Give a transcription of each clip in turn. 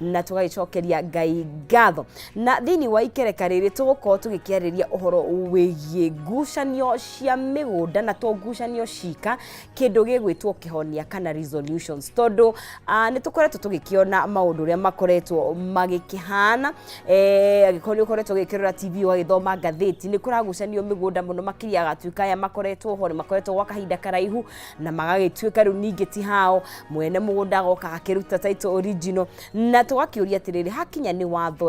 na tugagicokeria Ngai ngatho. Na thini wa ikereka riri tugukorwo tugikiariria uhoro wigie ngucanio cia migunda na to ngucanio cika kindu gigwitwo kihonia kana resolutions tondu ni tukoretwo tugikiona maundu ria makoretwo magikihana agikoni ukoretwo gikirora TV wagithoma ngatheti ni kuragucanio migunda muno makiria gatuika ya makoretwo ho ni makoretwo gwa kahinda karaihu na magagituika riu ningi ti hao mwene mugunda goka akiruta title original na tugakiuria atiriri hakinya ni watho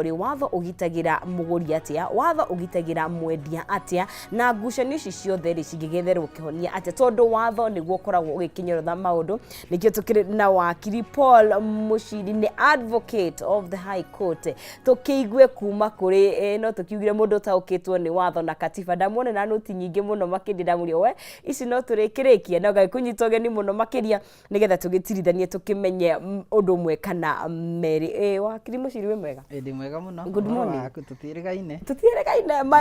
ugitagira muguri atia watho ugitagira mwendia atia na ngucanio ici ciothe ri cigigetherwo kihonia atia tondu watho niguo koragwo ugikinyorotha maundu nikio tukiri na wakiri Paul Mushiri ni advocate of the High Court tukiigwe kuma kuri no tukiugire mundu taukitwo ni watho na katiba ndamwone na noti nyingi muno makindira murio we ici no turikirikia no gai kunyitoge ni muno makiria nigetha tugitirithanie tukimenye undu mwe kana meri wakiri Mushiri we mwega ndi mwega muno good morning tutirigaine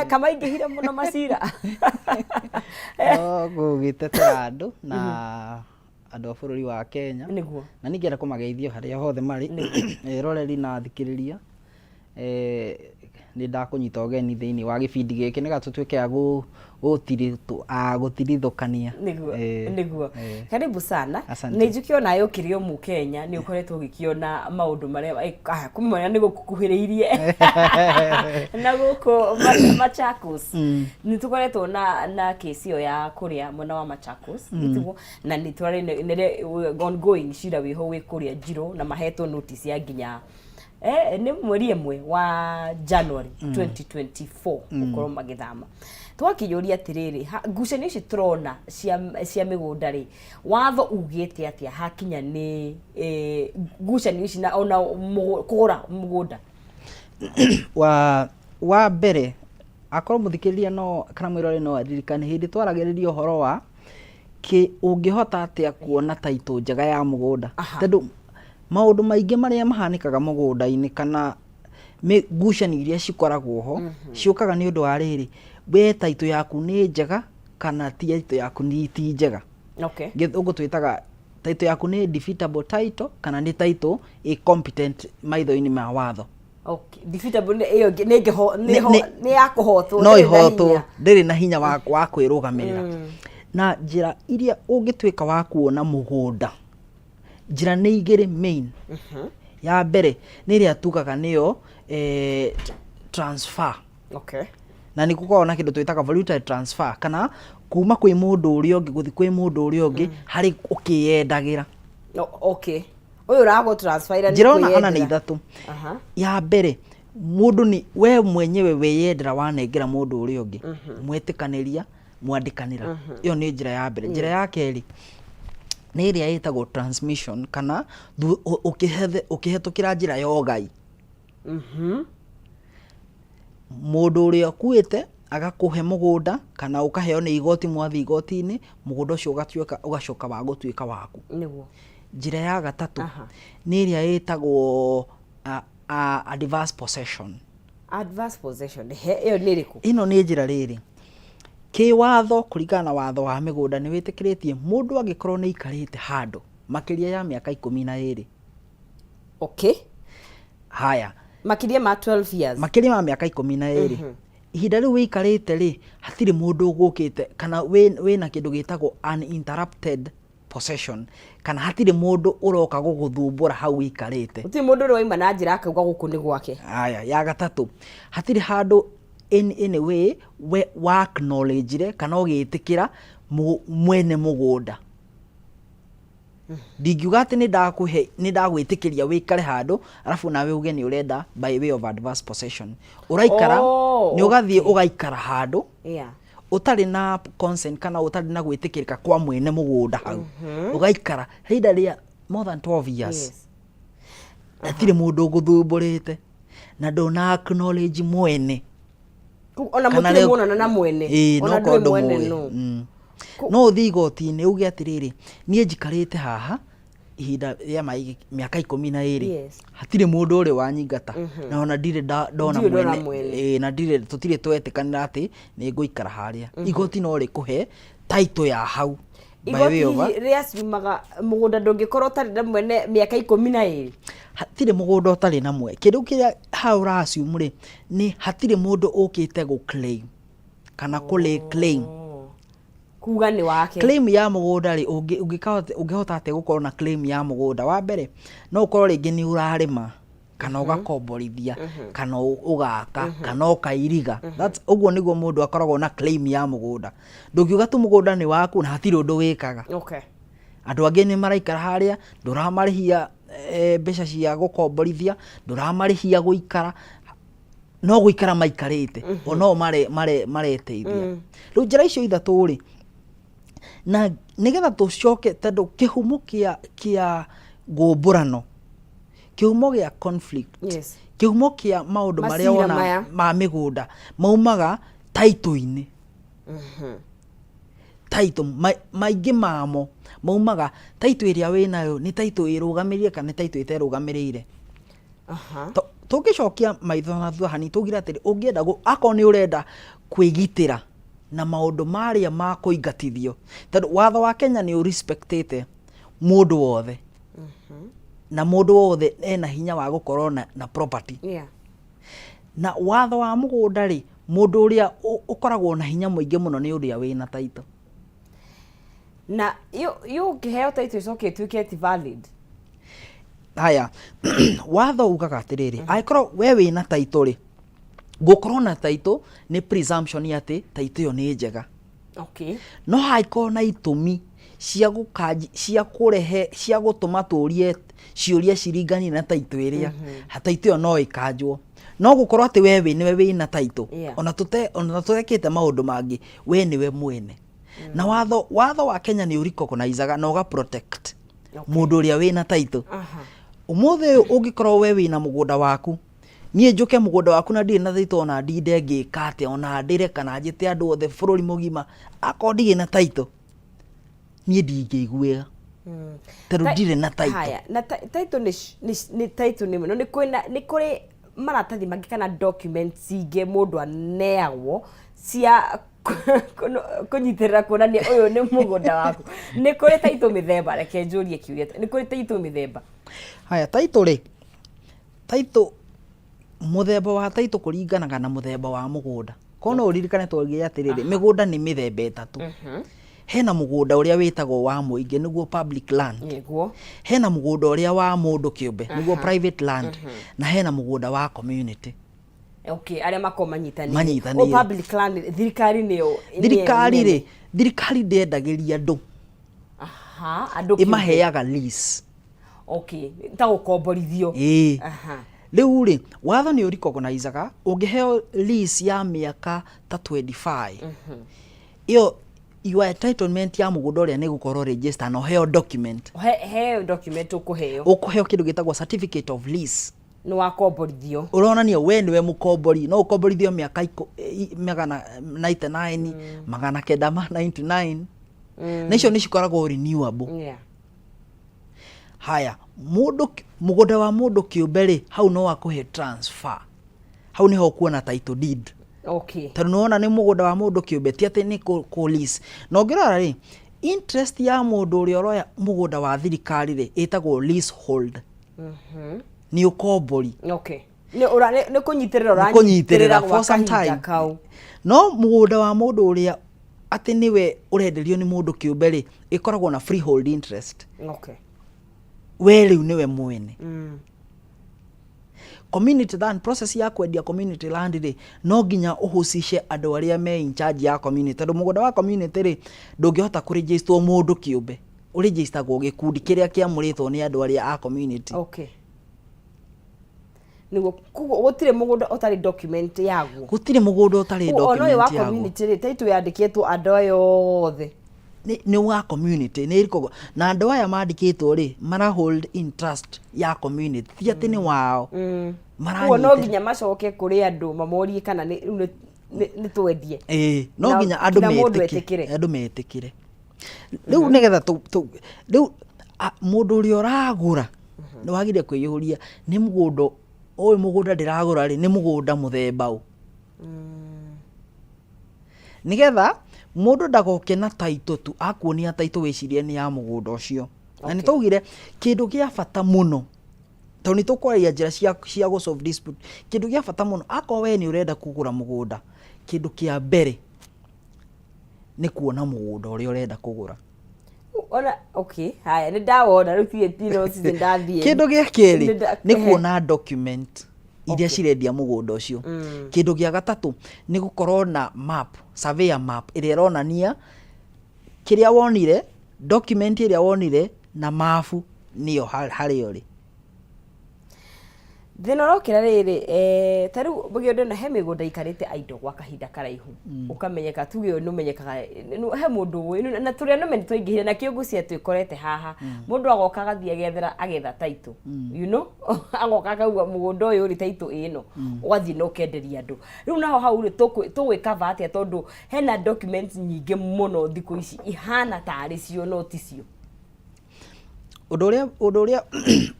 kama ingihire muno macira gugitetera andu na andu a bururi wa Kenya niguo na ningienda kumageithio haria hothe mari roreri na thikiriria ni ndakunyita ugeni thiini wa gibindi giki ni gatutwike gutirithukania niguo karibu sana ni njukiona yukirio mu Kenya ni ukoretwo gikiona maundu maria kumenya ni gukuhiriirie na guko Machakos ni tukoretwo na kesi yo ya kuria mwana wa Machakos nitugo na ni twari ni ongoing shira wiho wi kuria Njiro na mahetwo notice ya nginya ni mweri emwe wa January 2024 ukorwo magithama twakiyuria atiriri ngucanio ici turona cia migunda ri watho ugite atia hakinya ni ngucanio ici na ona kugura mugunda wa mbere akorwo muthikiriria no kana mwirore no aririkane hindi twaragiriria uhoro wa ki ungihota atia kuona title njega ya mugunda tondu maundu maingi maria mahanikaga mugunda-ini kana ngucanio iria cikoragwo ho ciukaga ni undu wa riri we title yaku ni njega kana title yaku ni ti njega okay ugo twitaga title yaku ni defeatable title kana ni title incompetent maitho-ini ma watho okay defeatable iyo ni yakuhotwo no ihotwo ndiri na hinya wa kwirugamirira na njira iria ungitwika wa kuona mugunda njira ni igiri main ya mbere ni ria tugaga niyo transfer okay na ni kuko na kindu twitaga voluntary transfer kana kuma kwi mundu uri ungi guthi kwi mundu uri ungi hari ukiyendagira okay uyu rago transfer ira ni kuyendera ana ni ithatu ya mbere mundu ni we mwenyewe weyendera wanengera mundu uri ungi mwetikaniria mwandikanira iyo ni njira ya mbere njira ya keri ni iria yetagwo transmission kana ukihetukira njira ya ogai mundu uria kuite agakuhe mugunda kana ukaheo ni igoti mwathi igoti-ini mugunda ucio ugacoka wa gutwika waku niguo njira ya gatatu ni iria yetagwo adverse possession iyo ni riku ino ni njira riri ki watho kuringana na watho wa migunda ni witikiritie mundu angikorwo ni ikarite handu makiria ya miaka 12 okay haya makiria ma 12 years makiria ma miaka 12 ihinda riu wikarite ri hatiri mundu ugukite kana we na kindu gitagwo uninterrupted possession kana hatiri mundu uroka guguthumbura hau wikarite uti mundu ri waima na njira akauga guku ni gwake haya ya gatatu hatiri handu in any way we acknowledge kana ugitikira mwene mugunda ndigiuga ati ni ndagwitikiria wikare handu arafu nawe uge ni urenda by way of adverse possession uraikara ni ugathie ugaikara handu utari na consent kana utari na gwitikirika kwa mwene mugunda hau ugaikara hinda ria more than 12 years atire mundu guthumburite na ndona acknowledge mwene ona mutire muona na mwene ona ndwe mwene no thi igoti-ini uge atiriri nie njikarite haha ihinda ria miaka 12 hatire mundu uri wanyingata na ona ndire ndona mwene na ndire tutire twetikanira ati ni nguikara haria igoti no rikuhe title ya hau igoti ria ciumaga mugunda ndungikorwo tari na mwene miaka 12 hatire mugunda utari na mwe kindu kiria haura ciumure ni hatire mundu ukite go claim kana kule claim kuga ni wake claim ya mugunda ri ungihota ate gukorwo na claim ya mugunda wa mbere no ukorwo ringi ni urarima kana ugakomborithia kana ugaka kana ukairiga that's uguo niguo mundu akoragwo na claim ya mugunda ndugiuga tu mugunda ni waku na hatire undu wikaga okay andu angi ni maraikara haria nduramarihia mbeca cia gukomborithia nduramarihia guikara no guikara maikarite ono mareteithia riu njira icio ithatu ri na nigetha tucoke tondu kihumo kia ngumburano kihumo gia conflict kihumo kia maundu maria wona ma migunda maumaga taito-ini taito maingi mamo maumaga taito iria winayo ni taito irugamirie kana taito iterugamiririre tugicokia maitho na thuhani tugira atiri ungienda akon ni urenda kwigitira na maundu maria ma kuingatithio tondu watho wa Kenya ni urespectete mundu wothe na mundu wothe ena hinya wa gukorwo na property na watho wa mugunda ri mundu uria ukoragwo na hinya muingi muno ni uria wina taito na yo ngiheo taito icoke tuike ti valid haya watho ugaga atiriri aikorwo we wina taito ri gukorwo na taito ni presumption ati taito yo ni njega okay no haiko na itumi cia kurehe cia gutuma turie ciuria ciringani na taito iria taito yo no ikanjwo no gukorwo ati we niwe wina taito ona tutekete maundu mangi we niwe mwene na watho wa Kenya ni urecognizaga na uga protect mundu uria wina taito umuthe ungikorwo we wina mugunda waku nie njuke mugunda waku na ndi na taito ona ndinde ngikate ona ndire kana njite andu othe bururi mugima akondi na taito nie ndingiguira tondu ndire na taito haya na taito ni taito ni no ni kuri maratathi mangi kana documents inge mundu aneagwo cia kunyitirira kuonania uyu ni mugunda waku ni kuri taito mithemba reke njurie kiuria ni kuri taito mithemba haya taito ri taito muthemba wa taito kuringanaga na muthemba wa mugunda kono uririkane twagiye atiriri migunda ni mithemba itatu hena mugunda uria witagwo wa muingi niguo public land niguo hena mugunda uria wa mundu kiumbe niguo private land na hena mugunda wa community okay aria makomanyitani o public land thirikari niyo thirikari ndendagiria andu andu imaheaga lease okay ta gukomborithio riu ri watho ni urecognizaga ungiheo lease ya miaka ta 25 iyo your entitlement ya mugunda uria ni gukorwo register no heo document ukuheo kindu gitagwo certificate of lease no wakomborithio uronania we niwe mukombori no ukomborithio miaka 99 magana kenda 99 na icio ni cikoragwo renewable haya mugunda wa mundu kiumbe ri hau no akuhe transfer hau niho kuona title deed okay tondu nuona ni mugunda wa mundu kiumbe ti ati ni ku lease no ngirora ri interest ya mundu uria roya mugunda wa thirikari ri itagwo leasehold ni ukombori okay ni kunyitirira for some time no mugunda wa mundu uria ati niwe urenderio ni mundu kiumbe ri ikoragwo na freehold interest okay we riu niwe mwene community land process ya kwendia community land ri no nginya uhusice andu aria me in charge ya community tondu mugunda wa community ri ndungihota ku register mundu kiumbe u register go gikundi kiria kiamuritwo ni andu aria a community okay nigo gutire mugunda utari document yaguo gutire mugunda utari document yaguo ono wa community ri taitu yandikitwo andu ayo othe ni wa community ni iriko na andu aya mandikitwo ri mara hold interest ya community ti ati ni wao maranyite no nginya macoke kuri andu mamorie kana ni twendie no nginya andu metikire riu nigetha riu mundu uri uragura ni wagire kwiyuria ni mugunda oy mugunda ndiragura ri ni mugunda muthemba u nigetha mundu ndagoke na taito tu akuonia taito wicirie ni ya mugunda ucio na nitugire kindu gia bata muno to nitukwaria njira cia go solve dispute kindu gia bata muno akwa we ni urenda kugura mugunda kindu kia mbere ni kuona mugunda uria urenda kugura ona okay haya ni ndawona rutie tino cithi ndathie kindu gia keri ni kuona document iria cirendia mugunda ucio kindu gia gatatu ni gukorwo na map surveyor map iria ironania kiria wonire document iria wonire na mafu niyo hari ori thina rokira riri taru bugiode na he migunda ikarite aindo gwa kahinda karaihu ukamenyeka tuge numenyekaga he mundu na turia no meni twaingihire na kiungu cia twikorete haha mundu agoka gathie gethera agetha taito you know agoka kaugwa mugunda uyu ri taito ino ugathie no kenderia andu riu naho hau ri tugwika vatia tondu hena documents nyingi muno thiku ici ihana tari cio no ticio undu uria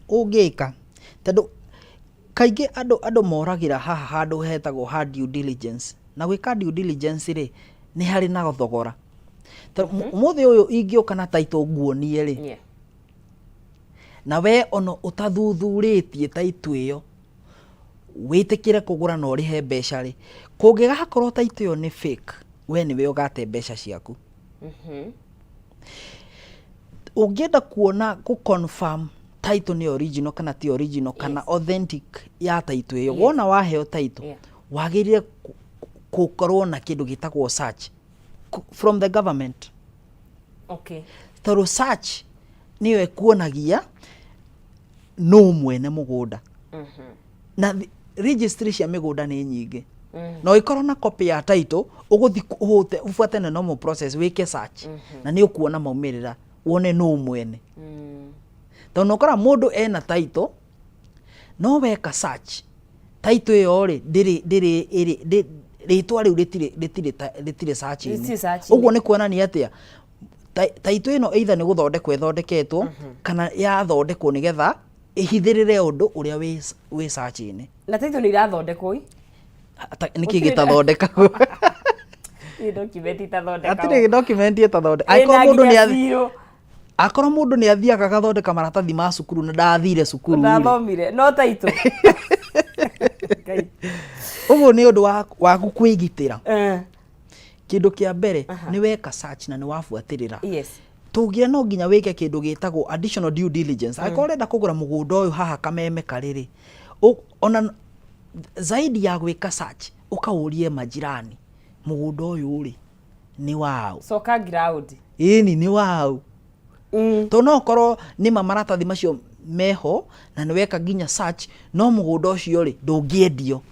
ungika tondu kaige ando moragira haha handu hetagwo ha due diligence na gwika due diligence ri ni hari na thogora muthe uyu ingioka na taito nguonie ri na we ono utathuthuretie taito iyo witikire kugura no rihe mbeca ri kungiga hakorwo taito iyo ni fake we ni we ugate mbeca ciaku ungienda kuona ku confirm taito ni original kana ti original kana authentic ya taito iyo wona waheo taito wagirire kukorwo na kindu gitagwo search from the government through search niyo ekuonagia no mwene mugunda na registry cia migunda ni nyingi no ikorwo na copy ya taito uguthi uhute ufuate na normal process wike search na ni ukuona maumirira wone no mwene tono kora mundu ena taito no weka search taito iyo ri ndiri ritwa riu ritire search uguo ni kuonania atia taito ino either ni guthondekwo ithondeketwo kana ya thondekwo nigetha ihithirire undu uria wi search ini na taito ni irathondekwo niki gitathondekagwo ni document itathondekagwo atire document itathondekagwo akoro mundu ni athiaga gathondeka maratathi ma cukuru na ndathire cukuru ndathomire no taito uguo ni undu wa kwigitira kindu kia mbere ni weka search na ni wafuatirira tugire no nginya wike kindu gitagwo additional due diligence akorenda kugura mugunda uyu haha Kameme kariri ona zaidi ya gwika search ukaurie majirani mugunda uyu ri ni wao soka ground ni wao to no korwo ni maratathi macio meho na ni weka nginya search no mugunda ucio ri ndungiendio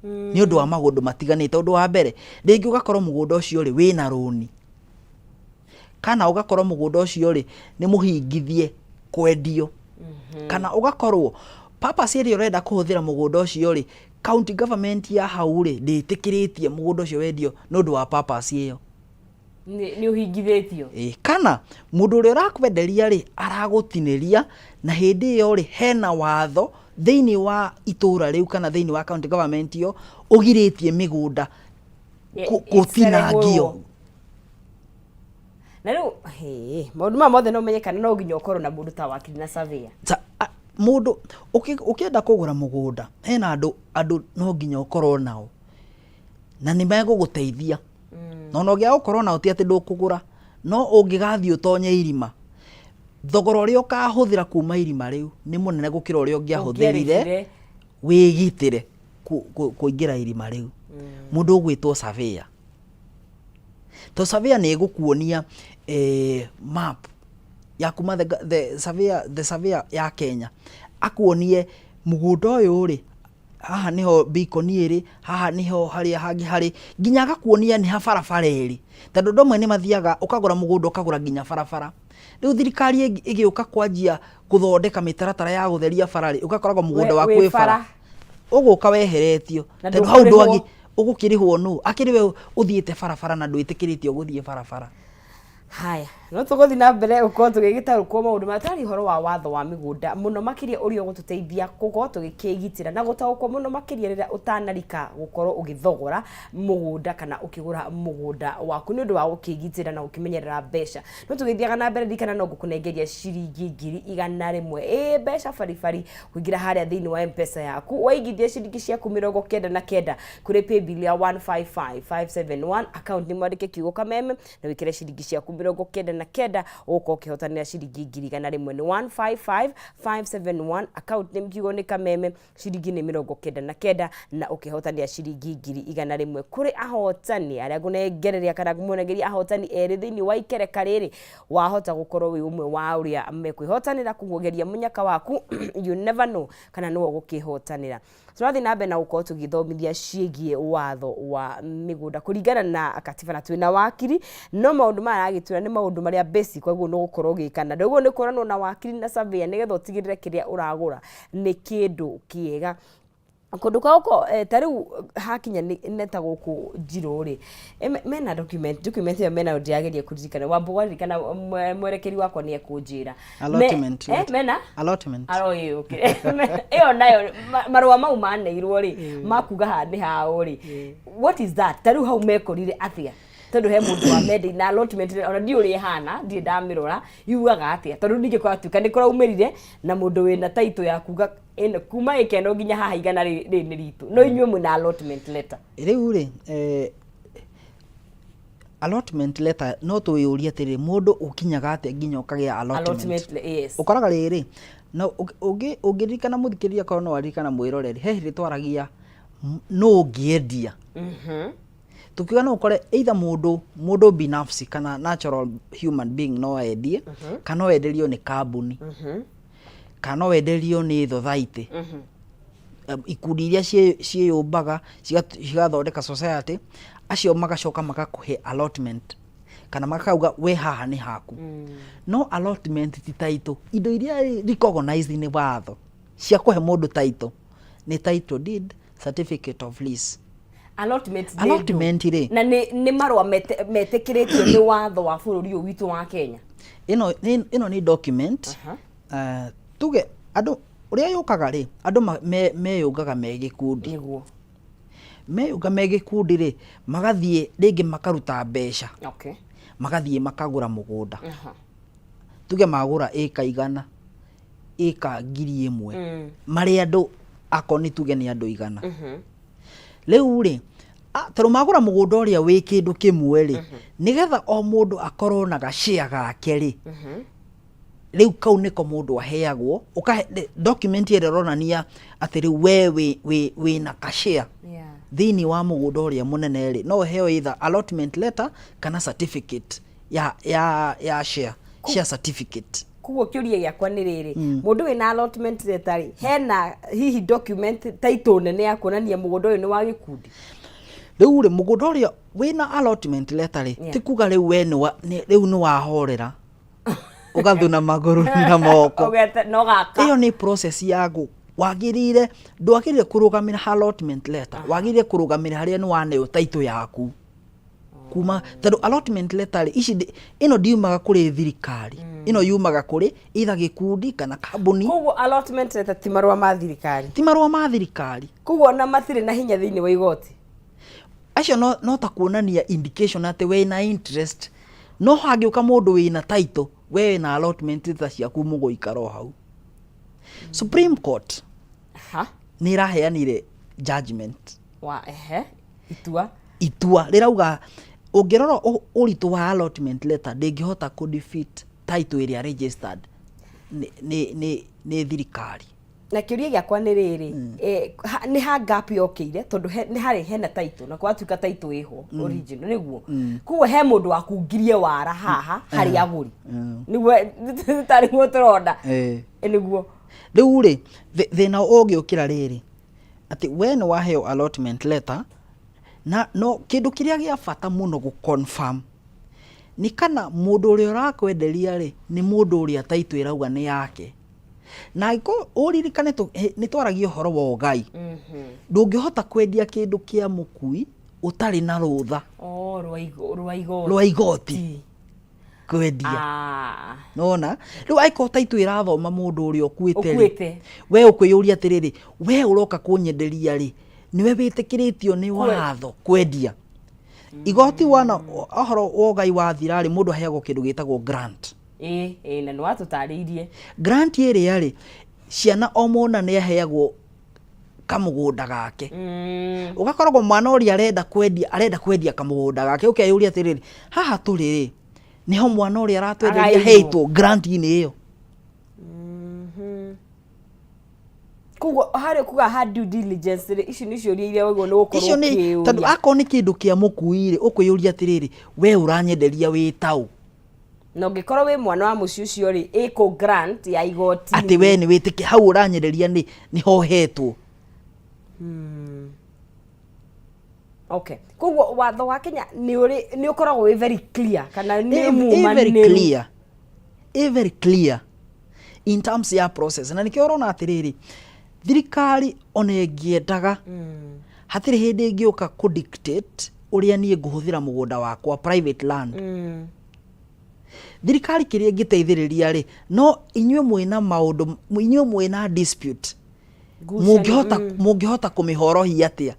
ni undu wa magundu matiganite undu wa mbere ringi ugakorwo mugunda ucio ri wina roni kana ugakorwo mugunda ucio ri ni muhingithie kwendio kana ugakorwo purpose iri urenda kuhuthira mugunda ucio ri county government ya hau ri nditikiritie mugunda ucio wendio nundu wa purpose iyo ni uhingithitio kana mundu uri urakwenderia ri aragutiniria na hindi iyo ri hena watho thiini wa itura riu kana thiini wa county government iyo ugiritie migunda gutinangio na riu maundu ma mothe no menyekana no nginya ukorwo na mundu ta wakili na surveyor mundu ukienda kugura mugunda hena andu no nginya ukorwo nao na ni meguguteithia no gia ukorwo na uti ati ndukugura no ungigathio tonye irima thogora uria ukahuthira kuma irima riu ni munene gukira uria ungiahuthirire wigitire kuingira irima riu mundu ugwitwo surveyor to surveyor ni gukuonia map ya kuma the surveyor ya Kenya akuonie mugunda uyu ri haha niho bikoni iri haha niho hari nginya gakuonia ni ha barabara iri tondu ndomwe ni mathiaga ukagura mugunda ukagura nginya barabara riu thirikari igiuka kwanjia guthondeka mitaratara ya gutheria barari ugakoragwo mugunda waku wi bara uguka weheretio tondu hau ndwagi ugukirihwo nu akiri we uthiite barabara na ndwitikiritio guthie barabara Haya, no tugothi na mbere uko tugigitaruko maundu matari horo wa watho wa migunda muno makiria uri gututeithia gukorwo tugikigitira na gutaukwo muno makiria rira utanarika gukorwo ugithogora mugunda kana ukigura mugunda waku ni undu wa gukigitira na ukimenyerera mbeca. No tugithiaga na mbere dikana no gukunengeria ciringi 100,000 mbeca farifari kuingira haria thiini wa M-Pesa yaku waigithia ciringi ciaku 99 kuri paybill ya 155571 account ni mwandike kiugo Kameme na wikire ciringi ciaku 99 uko ukihotanira ciringi 100,000 ni 155571 account name kiugo ni Kameme ciringi ni 99 na ukihotanira ciringi 100,000 kuri ahotani aria gunengereria kana gumunengeria ahotani eri thiini wa ikereka riri wahota gukorwo wi umwe wa uria mekwihotanira kugogeria munyaka waku you never know kana no gukihotanira. Turathi na mbere na gukorwo tugithomithia ciigie watho wa migunda kuringana na katiba na twina wakiri no maundu maragitwira ni maundu maria basic kwaguo no gukorwo gikana ndoguo ni kuranwo na wakiri na surveyor nigetha utigirire kiria uragura ni kindu kiega kundu kauko tariu hakinya neta guku njiro ri mena document ya mena ndiageria kuririkana wambugaririkana mwerekeri wakwa ni ekunjira allotment mena allotment okay iyo nayo marua mau maneirwo ri makuga handi hao ri what is that tariu hau mekorire atia tondu he mundu wa medi na allotment ona ndi uri hana ndi ndamirora yugaga atia tondu ndinge kwa tuka ni kuraumirire na mundu wina title ya kuga ene kuma ikeno nginya haha igana ri ni ritu no inywe muna allotment letter riu ri allotment letter no tuyuria tiri mundu ukinyaga atia nginya ukagia allotment yes ukoraga riri no ungirikana muthikiria kono no arikana mwiroreri he hiri twaragia no ngiendia tukiuga no ukore either mundu binafsi kana natural human being no endie kana wenderio ni kambuni kana wenderio ni thothaiti ikundi iria ciiyumbaga cigathondeka society acio magacoka magakuhe allotment kana makauga we haha ni haku no allotment ti title indo iria recognized ni watho cia kuhe mundu title ni title deed certificate of lease allotment ri na ni marwa metekiritio ni watho wa bururi uyu witu wa Kenya ino ni document tuge andu uria yukaga ri andu meyungaga megikundi niguo meyunga megikundi ri magathie ringi makaruta mbeca okay magathie makagura mugunda tuge magura eka 100 eka 1,000 mari andu akoni tuge ni andu 100 riu ri taru magura mugunda uria wi kindu kimwe ri nigetha o mundu akorwo na gashare gake ri riu kau niko mundu aheagwo ukahe document ire ronania ati riu we na kashare thiini wa mugunda uria munene ri no heo either allotment letter kana certificate ya share certificate kugo kiuria yakwa ni riri mundu wina allotment letter ri hena hihi document title nene ya kuonania mugunda uyu ni wa gikundi riu ri mugunda uria wina allotment letter ri ti kuga riu we riu ni wahorera ugathuna maguru na moko no gaka iyo ni process yagu wagirire ndwagirire kurugamira allotment letter wagirire kurugamira haria ni waneo title yaku kuma tondu allotment letter ici ino ndiumaga kuri thirikari ino yumaga kuri either gikundi kana kambuni kugo allotment letter ti marwa ma thirikari kugo na mathire na hinya thiini wa igoti acio no ta kuonania indication ati we na interest no hagiuka mundu wina title we na allotment letter ciaku mugoikaro hau Supreme Court ni raheanire judgment wa itua rirauga ungirora uritu wa allotment letter ndingihota ku defeat title area registered ni thirikari na kiuria giakwa ni riri ni ha gap yokire tondu ni hari hena title na kwa tuka title iho original niguo kugo he mundu akungirie wara haha hari aguri niguo tari mutoronda niguo riu ri thina ugiukira riri ati we ni waheo allotment letter na no kindu kiria gia bata muno gu confirm ni kana mundu uria urakwenderia ri ni mundu uria title irauga ni yake na iko uririkane ni twaragia horo wa ugai ndungihota kwendia kindu kia mukui utari na rutha rwa igoti kwendia nona riu aiko title irathoma mundu uri okuite we ukwiyuria atiriri we uroka kunyenderia ri niwe witikiritio ni watho kwendia igoti wana ahoro wogai wathira ri mundu aheagwo kindu gitagwo grant na no atutariirie grant iri ri ciana o mwana ni aheagwo kamugunda gake ugakoragwo mwana uri arenda kwendia kamugunda gake ukeyuria atiriri haha turiri niho mwana uri aratwenderia heitwo grant ini iyo kugo hari kuga ha due diligence ri ici ni ciuria iria wego no gukorwo kiu tondu akon ni kindu kia mukuire ukwiyuria atiriri we uranyenderia wi tau no ngikorwo wi mwana wa muci ucio ri iko grant ya igoti ati we ni witiki hau uranyenderia ni ho hetwo okay kugo watho wa Kenya ni ukoragwo wi very clear kana ni mu very clear in terms ya process na nikio urona atiriri thirikari onengiendaga hatiri hindi ngioka ku dictate uria nie nguhuthira mugunda wakwa private land thirikari kiria ngiteithiriria ri no inywe mwina maundu inywe mwina dispute mungihota kumihorohia atia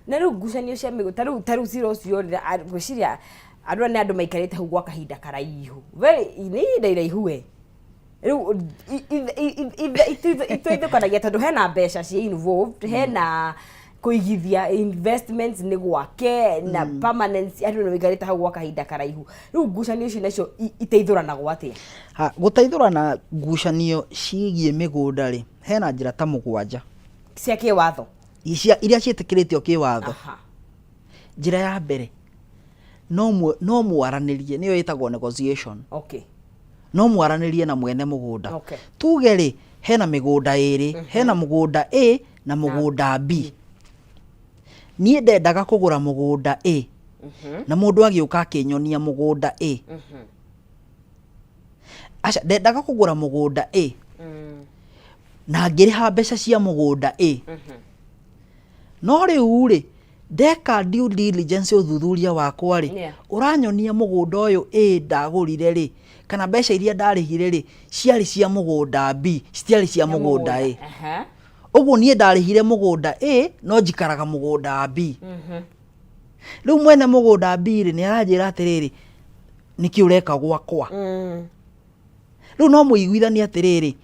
na riu ngucanio cia migo taru ciro cio gwiciria andu ni andu maikarite hau gwa kahinda karaihu ni iraihu we riu itoithukanagia tondu hena mbeca cia involved hena kuigithia investments ni gwake na permanence andu ni maikarite hau gwa kahinda karaihu riu ngucanio ici nacio iteithuranagwo atia guteithurana ngucanio ciigie migunda ri hena njira ta mugwanja cia kiwatho iria ciitikiritio kiwatho njira ya mbere no muaranirie niyo itagwo negotiation no muaranirie na mwene mugunda tuge ri hena migunda iri hena mugunda A na mugunda B nie ndendaga kugura mugunda A na mundu agiuka akinyonia mugunda A acha ndendaga kugura mugunda A na ngiriha mbeca cia mugunda A no riu ri ndeka due diligence uthuthuria wakwa ri uranyonia mugunda uyu A ndagurire ri kana mbeca iria ndarihire ri ciari cia mugunda B citiari cia mugunda A uguo nie ndarihire mugunda A no njikaraga mugunda B riu mwene mugunda B ri ni aranjira atiriri niki ureka gwakwa riu no muiguithania atiriri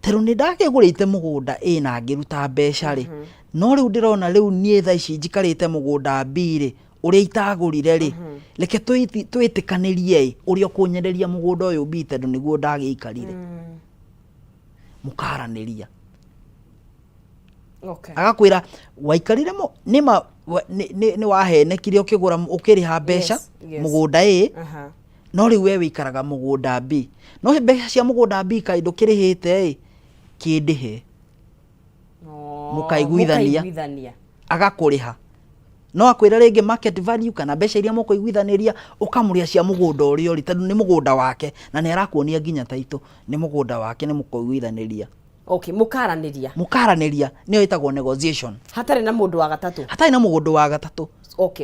teru ni ndakigurite mugunda A na ngiruta mbeca ri no riu ndirona riu nie tha ici njikarite mugunda B ri uria itagurire ri leke twitikanirie uria kunyenderia mugunda uyu B tondu niguo ndagiikarire mukaraniria agakwira waikarire ni wahenekire ukigura ukiriha mbeca mugunda A no riu we wikaraga mugunda B no mbeca cia mugunda B kaindo kirihite kindihe mukaiguithania agakuriha no akwira ringi market value kana mbeca iria mukuiguithaniria ukamuria cia mugunda urio ri tondu ni mugunda wake na ni arakuonia nginya taito ni mugunda wake ni mukuiguithaniria mukaraniria niyo itagwo negotiation hatari na mundu wa gatatu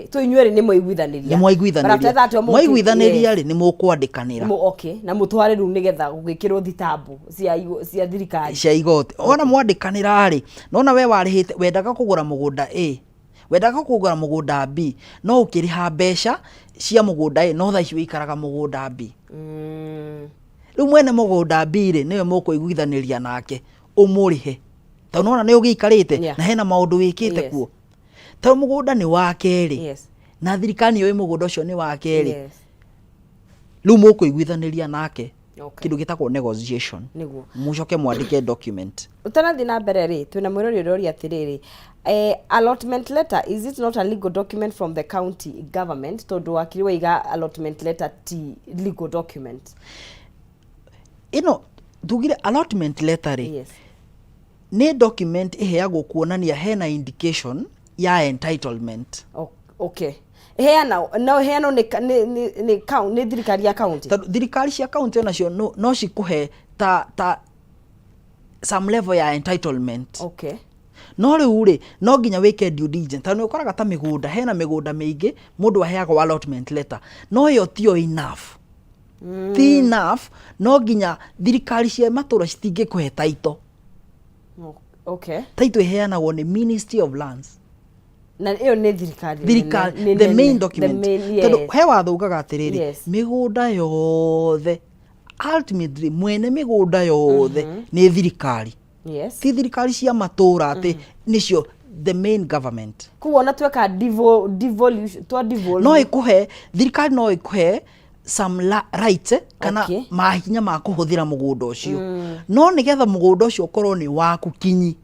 tu inyueri ni mwaiguithaniria ri ni mukwandikanira na mutware riu nigetha gugikirwo thitambu cia thirikari cia igoti ona mwandikanira ri nona we warihite wendaga kugura mugunda A wendaga kugura mugunda B no ukiriha mbeca cia mugunda A no tha icio ikaraga mugunda B riu mwene mugunda B ri niwe mukuiguithaniria nake umurihe tondu ona ni ugiikarite na hena maundu wikite kuo tondu mugunda ni wake ri na thirikari yo mugunda ucio ni wake ri riu mukuiguithaniria nake kindu gitagwo negotiation mucoke mwandike document utanathi na mbere ri twina mwirori urori atiriri allotment letter, is it not a legal document from the county government tondu wakiriwa iga allotment letter ti legal document tugire allotment letter ni document iheagwo kuonania hena indication ya entitlement heano ni thirikari ya county thirikari cia county onacio no cikuhe ta some level ya entitlement no riu ri no nginya wike due diligence tondu ukoraga ta migunda hena migunda mingi mundu aheagwo allotment letter no yo tio enough ti enough no nginya thirikari cia matura citingĩkũhe taito. Okay. Taito iheanagwo nĩ Ministry of Lands. Na iyo nĩ thirikari. The main document. Tondũ he watho ugaga atĩrĩrĩ, mĩgũnda yothe ultimately mwene mĩgũnda yothe nĩ thirikari. Yes. Ti thirikari cia matura atĩ nĩcio the main government. Kuona tweka devolution to devolve. No ikuhe thirikari no ikuhe some rights kana mahinya ma kuhuthira mugunda ucio. No nigetha mugunda ucio ukorwo ni waku kinyi.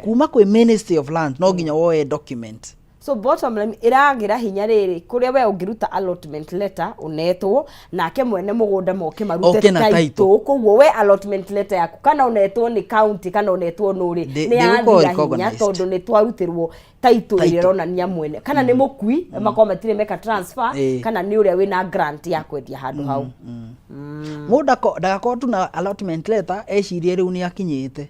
Kuma kwi Ministry of Land no nginya woe document. So bottom line iragira hinya riri kuria we ungiruta allotment letter unetwo nake mwene mugunda moke marute title koguo we allotment letter yaku kana unetwo ni county kana unetwo nuri ni hinya tondu ni twarutirwo title ironania mwene kana ni mukui makoma matire meka transfer kana ni uria wina grant ya kwendia handu hau. Muda ndagakorwo tu na allotment letter ecirie riu ni akinyite.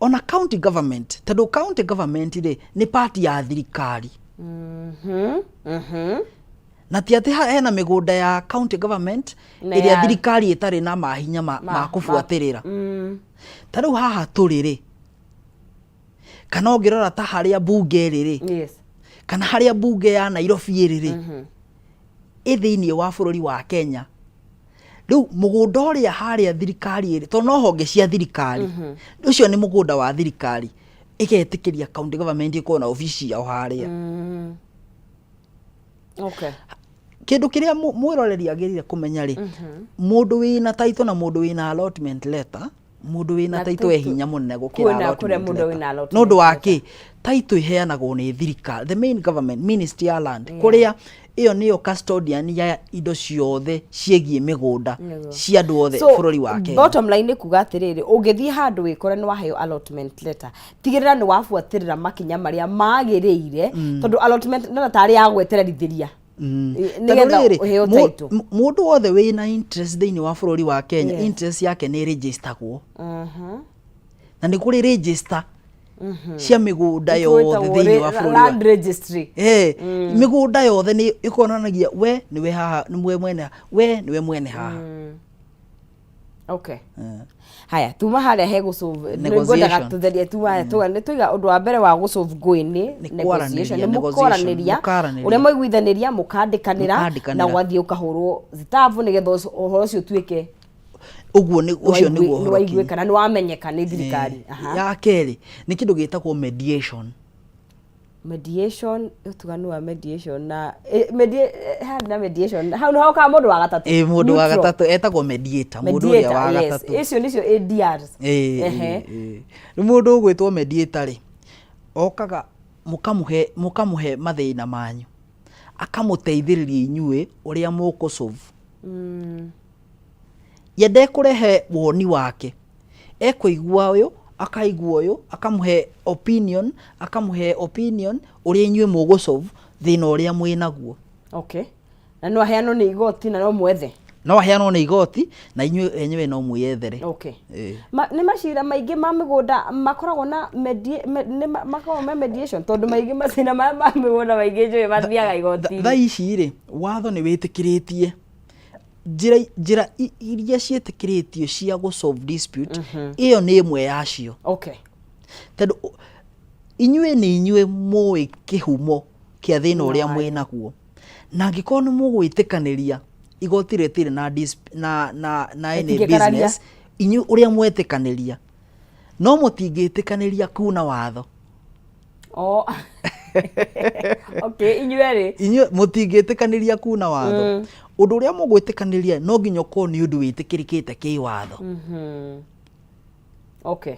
On a county government, tado county government ni party ya thirikari. Na ti ati hena migunda ya county government iria thirikari itari na mahinya ma kufuatirira. Tado haha turiri. Kana ongirora ta haria bunge riri. Yes. Kana haria bunge ya Nairobi riri. Ithiini wa bururi wa Kenya. Riu mugunda uria haria thirikari iri to no honge cia thirikari ucio ni mugunda wa thirikari igetikiria county government iko na ofisi ya haria. Okay. Kindu kiria mwiroreri agirire kumenya ri mundu wina title na mundu wina allotment letter, mundu wina title ehinya munene gukira allotment letter. No ndu waki title iheanagwo ni thirikari, the main government Ministry ya Land kuria iyo niyo custodian ya indo ciothe ciegie migunda cia andu othe bururi wa Kenya. Bottom line kuga atiriri ungithie handu wikore ni waheo allotment letter tigirira ni wafuatirira makinya maria magiriire tondu allotment letter tari ya gwetererithiria nigetha uheo title. Mundu wothe wina interest thiini wa bururi wa Kenya interest yake ni registergwo na ni kuri register cia migunda yothe thiini wa bururi land registry migunda yothe ni ikonanagia we niwe haha niwe mwene haha. Okay. Haya tuma haria he gusolve ngwenda gatutheria tuma ni tuiga undu wa mbere wa gusolve ngwini negotiation ni mukoraniria uria moiguithaniria mukandikanira na gwathie ukahurwo zitavu nigetha uhoro ucio tuike uguo ni ucio ni guo waigwe kana ni wamenyeka ni thirikari. Ya keri ni kindu gitagwo mediation. Mediation utuganu wa mediation na mediation how no ka mundu wa gatatu mundu wa gatatu etagwo mediator mundu uria wa gatatu icio nicio ADRs ni mundu ugwitwo mediator ri okaga mukamuhe mathina manyu akamuteithiriria inyue uria muku solve yende kurehe woni wake ekuigua uyu akaigua uyu akamuhe opinion uria inyue mugu solve thina uria mwinaguo. Okay. Na no aheano ni igoti na no mwethe. No aheano ni igoti na inyue enyewe no mwethere. Okay. Ni macira maingi ma migunda makoragwo na mediation tondu maingi macina ma migunda maingi njui mathiaga igoti. Tha ici ri watho ni witikiritie njira iria cietikiritio cia go solve dispute iyo ni imwe yacio. Okay. Tondu inyue ni inyue moi kihumo kia thina uria mwinaguo na ngiko ni mugwitikaniria igoti retire na any business inyu uria mwetikaniria no mutingitikanĩria kuna watho. Okay, inyuĩ mutingitikanĩria kuna watho. Undu uria mugwitikanĩria no nginya ko ni undu witikirikite ki watho. Okay.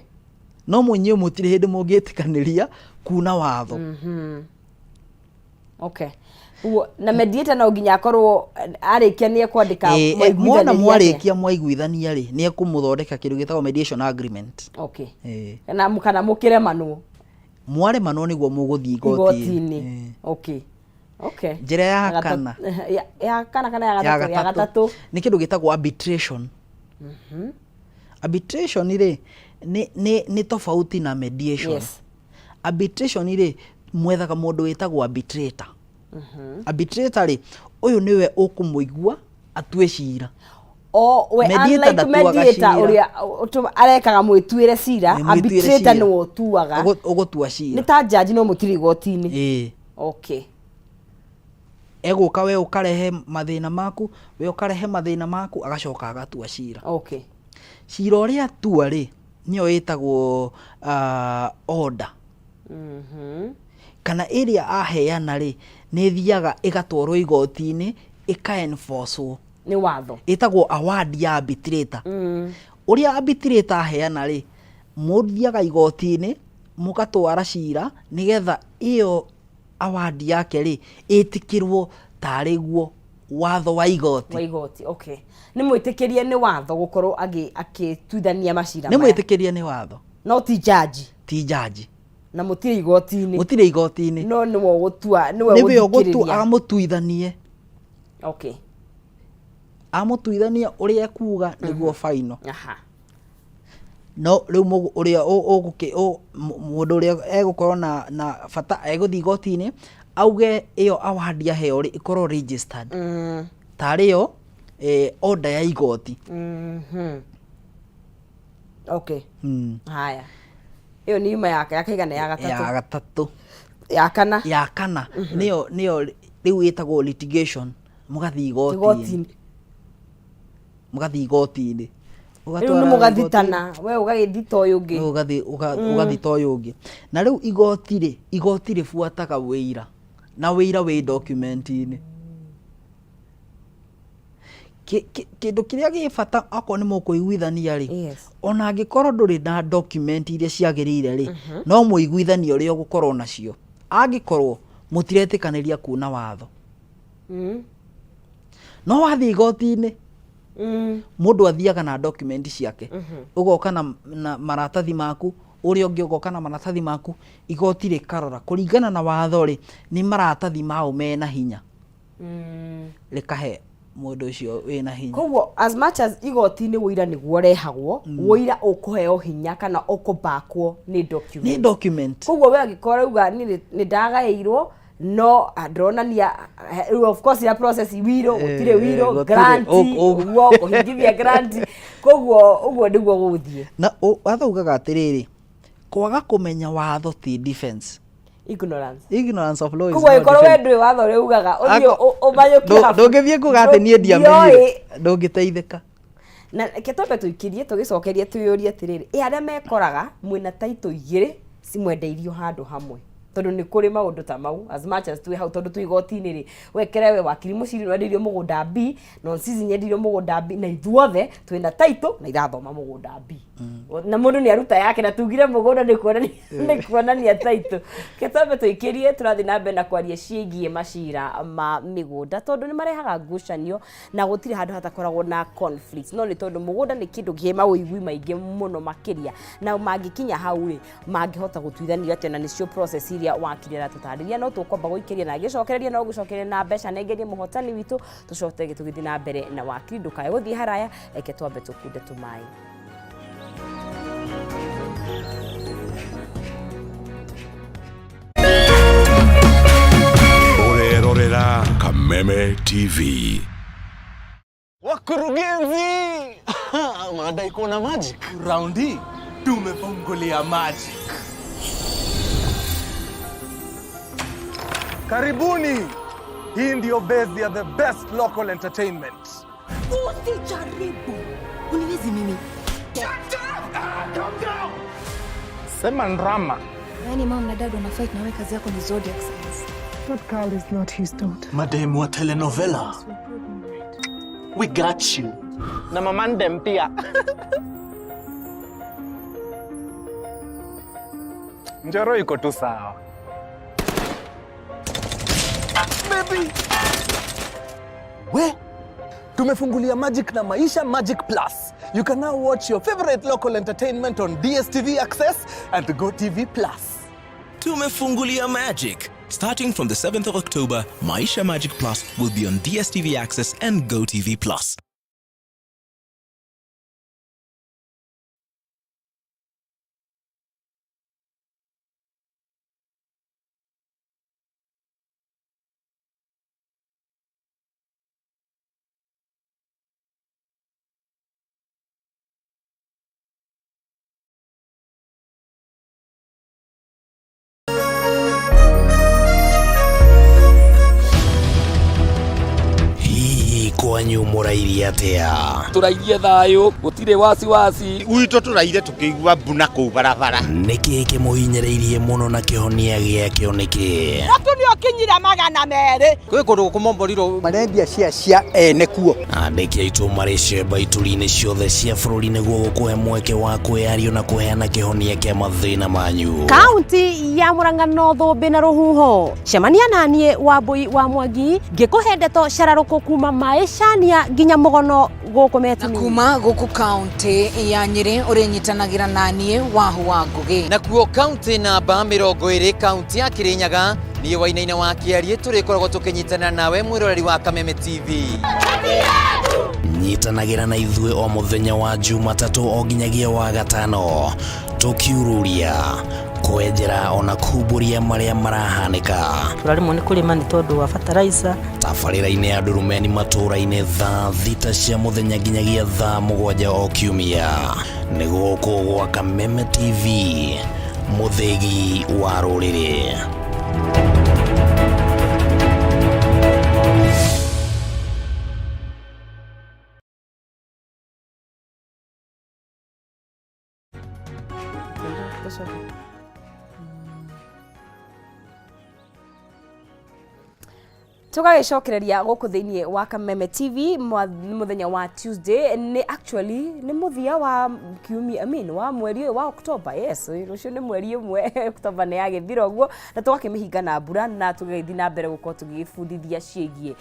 No munye mutire hindi mungitikanĩria kuna watho. Okay. Na mediator no nginya akorwo arikia ni kwandika mwaiguithania. Mwana mwarikia mwaiguithania ri ni ekumuthondeka kindu gitagwo mediation agreement. Okay. Na mukana mukiremanwo. Mwaremanwo niguo muguthii igoti-ini. Okay. Okay. Njira ya kana. Ya kana kana ya gatatu. Ni kindu gitagwo arbitration. Arbitration ri ni tofauti na mediation. Yes. Arbitration ri mwethaga mundu witagwo arbitrator. Arbitrator ri uyu niwe ukumuigua atue cira. We unlike mediator uria arekaga mwituire cira, arbitrator no otuaga. Ugutua cira. Ni ta judge no mutiri gotini. Okay. Eguka we ukarehe mathina maku, we ukarehe mathina maku, agacoka agatua cira. Okay. Cira uria atua ri niyo itagwo order. Kana area aheana ri ni thiaga igatwarwo igoti-ini ika-enforcewo. Ni watho. Itagwo award ya arbitrator. Uria arbitrator aheana ri muthiaga igoti-ini mugatwara cira nigetha iyo award yake ri itikirwo tariguo watho wa igoti. Wa igoti, okay. Ni mwitikirie ni watho gukorwo akituithania macira maya. Ni mwitikirie ni watho. No ti judge. Ti judge. Na mutire igoti-ini. Mutire igoti-ini. No niwe gutua, niwe gutua amutuithanie. Okay. Amutuithania uria kuga niguo final. Aha. No riu uria mundu uria egukorwo na bata eguthi igoti-ini auge iyo award ya heo ikorwo registered. Tariyo order ya igoti. Okay. Haya. Iyo ni yuma yake yakaigana ya gatatu. Ya gatatu. Ya kana. Ya kana. Niyo riu itagwo litigation. Mugathi igoti-ini. Mugathi igoti-ini. Riu ni mugathitana, we ugagithita uyu ungi. Ugathita uyu ungi. Na riu igoti ri fuataga wira. Na wira wi document-ini. Kindu kiria gi bata akwa ni mukuiguithania ri. Ona angikorwo nduri na document iria ciagirire ri, no muiguithanie uria ugukorwo nacio. Angikorwo mutiretikaniria kuna watho. No wathi igoti-ini. Mundu athiaga na document ciake. Ugoka na maratathi maku, uria ungi ugoka na maratathi maku, igoti rikarora kuringana na watho ri ni maratathi mao mena hinya. Rikahe mundu ucio wina hinya. Koguo as much as igoti-ini wira niguo rehagwo, wira ukuheo hinya kana ukubakwo ni document. Ni document. Koguo we agikora uga ni ndagairwo no adronania of course ya process wiro gutire wiro grant uguo kuhingithia grant koguo uguo niguo guthie na watho ugaga atiriri kwaga kumenya watho ti defense. Ignorance of law is koguo ikoro wendwe watho ri ugaga uthio umayukia ndungithie kuga ati nie ndiamenyire ndungiteithika na ketombe tuikirie tugicokerie tuyurie atiriri aria mekoraga mwina taito igiri simwendeirio handu hamwe tondu ni kuri maundu ta mau as much as tu hau tondu tu igoti-ini ri wekere we wakiri muciri wendirio mugunda B no sisi nyendirio mugunda B na ithuothe twina taito na irathoma mugunda B na mundu ni aruta yake na tugire mugunda ni kuonania taito ketombe tuikirie turathi na mbere na kwaria ciigie macira ma migunda tondu ni marehaga ngucanio na gutire handu hatakoragwo na conflicts no ni tondu mugunda ni kindu gie mawigwi maingi muno makiria na mangikinya hau ri mangihota gutuithania atena nicio process iria wakirira tutariria no tukwamba guikiria na gicokereria no gucokereria na mbeca nengerie muhotani witu tucoke tugithi na mbere na wakiri ndukae guthii haraya eke twambe tukunde tumai. Urerorera Kameme TV. Wakurugenzi! Madai kuna magic. Raundi tumefungulia magic. Karibuni. Hii ndio base ya the best local entertainment. Usijaribu. Uniwezi mimi. Sema ndrama. Yaani mom na dad wana fight na wewe kazi yako ni zodiac signs. That girl is not his daughter. Madam wa telenovela. We got you. Na mamandem pia. Njoro iko tu sawa. Baby. We? Tumefungulia Magic na Maisha Magic Plus. You can now watch your favorite local entertainment on DSTV Access and GoTV Plus. Tumefungulia Magic. Starting from the 7th of October, Maisha Magic Plus will be on DSTV Access and GoTV Plus. kwanyu murairi atia turaithie thayo gutire wasi gwitũ tũraire tũkĩigua mbuna kũu barabara niki kimuhinyereirie muno na kihonia giakio niki watu nĩ okinyira 200 gwĩ kũndũ kũmomborirwo marendia cia ene kuo andĩki aitũ marĩ cemba ituri-inĩ ciothe cia bũrũri nĩguo gũkũhe mweke wa kwĩyario na kũheana kĩhonia kĩa mathĩna manyu. Kaunti ya Murang'a Thũmbĩ na Rũhuho, cemania naniĩ Wambui wa Mwangi ngĩkũhe ndeto cararuku kuma Maĩcania nginya Mũgono gũkũ Metuni. Na kuma gũkũ kaunti ya Nyĩrĩ ũrĩnyitanagĩra naniĩ Wahu wa Ngũgĩ. Nakuo kaunti namba 20 kaunti ya Kirinyaga niĩ Wainaina wa Kĩarie tũrĩkoragwo tũkĩnyitana nawe mwĩroreri wa Kameme TV. Nyitanagĩra na ithuĩ o mũthenya wa Jumatatũ o nginyagia wa Gatano tũkiururia kwenjera ona kumbũria marĩa marahanĩka. Tũrarĩmwo nĩ kũrĩma nĩ tondũ wa fertilizer. Tabarĩra-inĩ ya ndurumeni matũra-inĩ thaa thita cia mũthenya nginyagia thaa 7 o kiumia nĩ gũkũ gwa Kameme TV, mũthĩgi wa rũrĩrĩ. Tugagicokereria guku thiini wa Kameme TV muthenya wa Tuesday ni actually ni muthia wa kiumia wa mweri wa October. Yes, rucio ni mweri umwe October ni agithira uguo na tugakimihinga na mbura na tugithi na mbere guko tugifundithia ciegie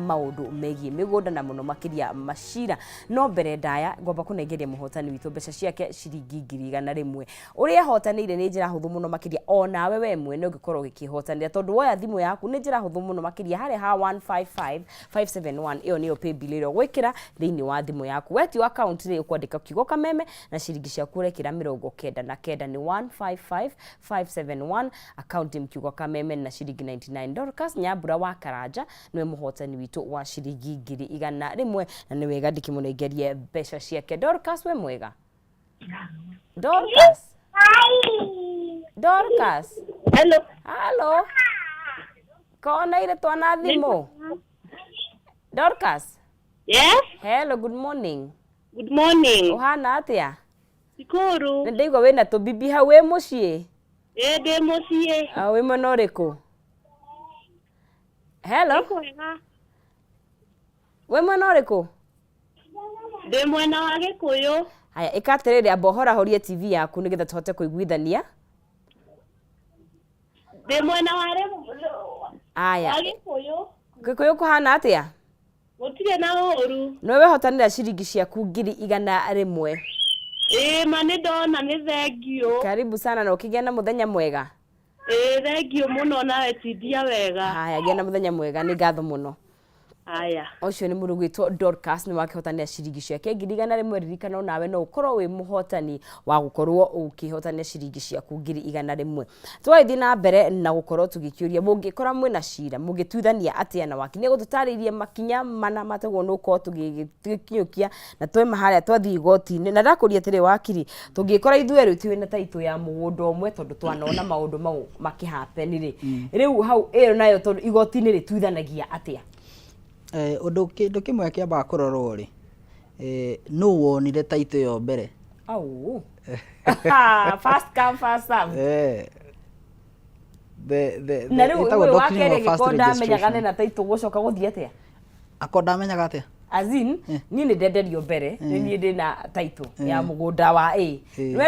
maundu megie migunda na muno makiria macira. No mbere ndaya ngomba kunengeria muhotani witu mbeca ciake ciringi 100 uria hotanire ni njira huthu muno makiria ona we mwene ungikorwo gikihotanira tondu woya thimu yaku ni njira huthu muno makiria hare ha 155571 iyo niyo pay bill iro gwikira thiini wa thimu yaku weti account ri ukwandika kiugo Kameme na ciringi ciaku rekira 99 ni 155571 account mkiugo Kameme na ciringi $99. Dorcas Nyambura wa Karanja niwe muhotani witu wa ciringi 100 na ni wega ndikimunengerie mbeca ciake. Dorcas we mwega? Dorcas. Dorcas. Hello. Hello. Kona ile twana thimo. Dorcas. Yes. Hello, good morning. Good morning. Uhana atia? Sikuru. Ndigwa wena to bibi ha we mucie? De mucie. We mwena uriku? Hello. We mwena uriku? De mwena wa Gikuyu. Haya, ikaterere abohora horie TV yaku nigetha tuhote kuiguithania. De mwena wa Aya. Gikuyu. Gikuyu kuhana atia? Gutire na uru. No we hotanira ciringi ciaku 100. Mane ndona ni thengio. Karibu sana na ukigia na muthenya mwega. Thengio muno nawe tindia wega. Haya, gia na muthenya mwega ni ngatho muno. Aya. Ucio ni murugitwo Dorcas ni wakihotania ciringi ciake 100 ririkana nawe no ukorwo wi muhotani wa gukorwo ukihotania ciringi ciaku 100. Twathi na mbere na gukorwo tugikiuria mungikora mwina cira mungituithania atia na waki ni gututaririe makinya mana matego no uko tugikinyukia na twe maharia twathi igoti-ini na ndakuria tiri wakiri tungikora ithueru tiwina taito ya mugunda omwe tondu twanona maundu mau makihappen ri riu hau iyo nayo tondu igoti-ini rituithanagia atia undu kimwe akiamba kurorwo ri no wonire taito yo mbere au fast come fast serve na riu we wakere gikonda menyagane na taito gucoka guthii atia akonda menyaga atia azin ni ni ndenderio mbere ni ndina taito ya mugunda wa we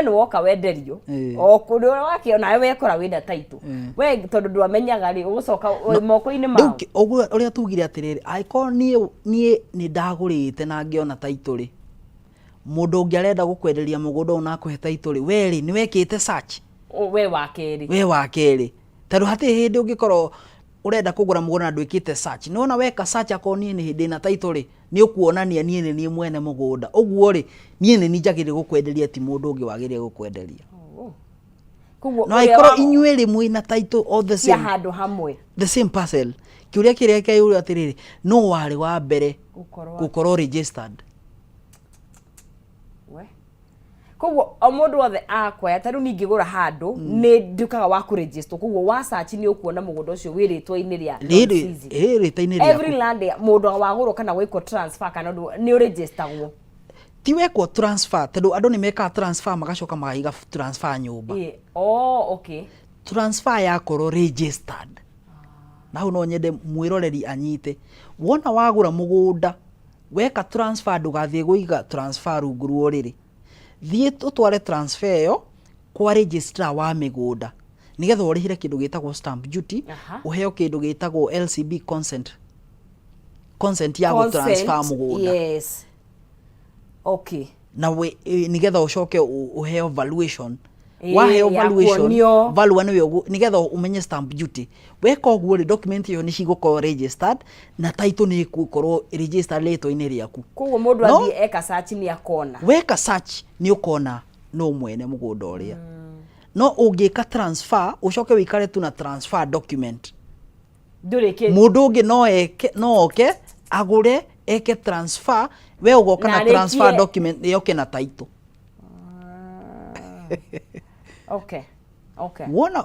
ni woka wenderio o kundu wake ona we kora wenda taito we tondu ndwamenyaga ri ugucoka moko-ini mao oguo uria tugire atiriri aiko nie ni ndagurite na ngiona taito ri mundu ungiarenda gukwenderia mugunda ona akuhe taito ri we ri ni wekite search we wakeri tondu hati hindi ungikorwo urenda kugura mugunda na ndwikite search nona weka search akonie ni hindi na title ri ni ukuonania nie ni mwene mugunda uguo ri nie ni njagire gukwenderia ti mundu ungi wagire gukwenderia kuguo no ikoro inyueri mwina title all the same ya handu hamwe the same parcel kiuria kiria kayuri atiriri no wari wa mbere gukorwo registered koguo o mundu wothe akwaya taru ningigura handu ni ndukaga wa ku register koguo wa search ni ukuona mugunda ucio wiritwa-ini ria rita-ini ria every land mundu wagurwo kana wiko transfer kana ni registerwo ti wekwo transfer tondu andu ni meka transfer magacoka magaiga transfer nyumba okay transfer yakorwo registered na hau no nyende mwiroreri anyite wona wagura mugunda weka transfer ndugathie guiga transfer rungu ruo riri thie tutware transfer yo kwa registrar wa migunda nigetha urihire kindu gitagwo stamp duty uheo kindu gitagwo LCB consent ya go transfer mugunda yes okay na we nigetha ucoke uheo valuation waheo valuation value niyo nigetha umenye stamp duty weka uguo ri document yo ni cigukorwo registered na title ni igukorwo registered rĩtwa-inĩ rĩaku koguo mundu athie eka search ni akona weka search ni ukona no mwene mugunda uria no ungika transfer ucoke wikare tu na transfer document mundu ungi no oke agure eke transfer we ugoka na transfer document yoke na title okay wona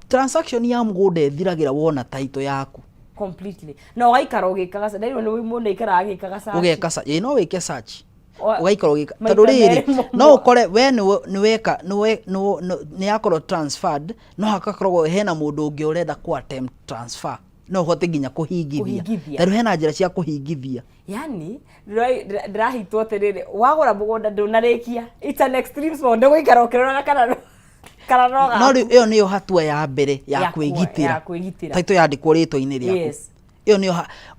transaction ya mugunda ethiragira wona title yaku completely no waikara ugikaga search ndio ni mundu ikara agikaga search ugeka search no wike search ugaikara ugika tondu riri no ukore we ni weka ni yakorwo transferred no hakakorwo hena mundu ungi urenda ku attempt transfer no hote nginya kuhingithia tondu hena njira cia kuhingithia yani ndrahitwo tiriri wagura mugunda ndunarikia it's an extreme sport ndio guikara ukirora kana no iyo niyo hatua ya mbere ya kwigitira title yandikwo rĩtwa-inĩ rĩaku iyo niyo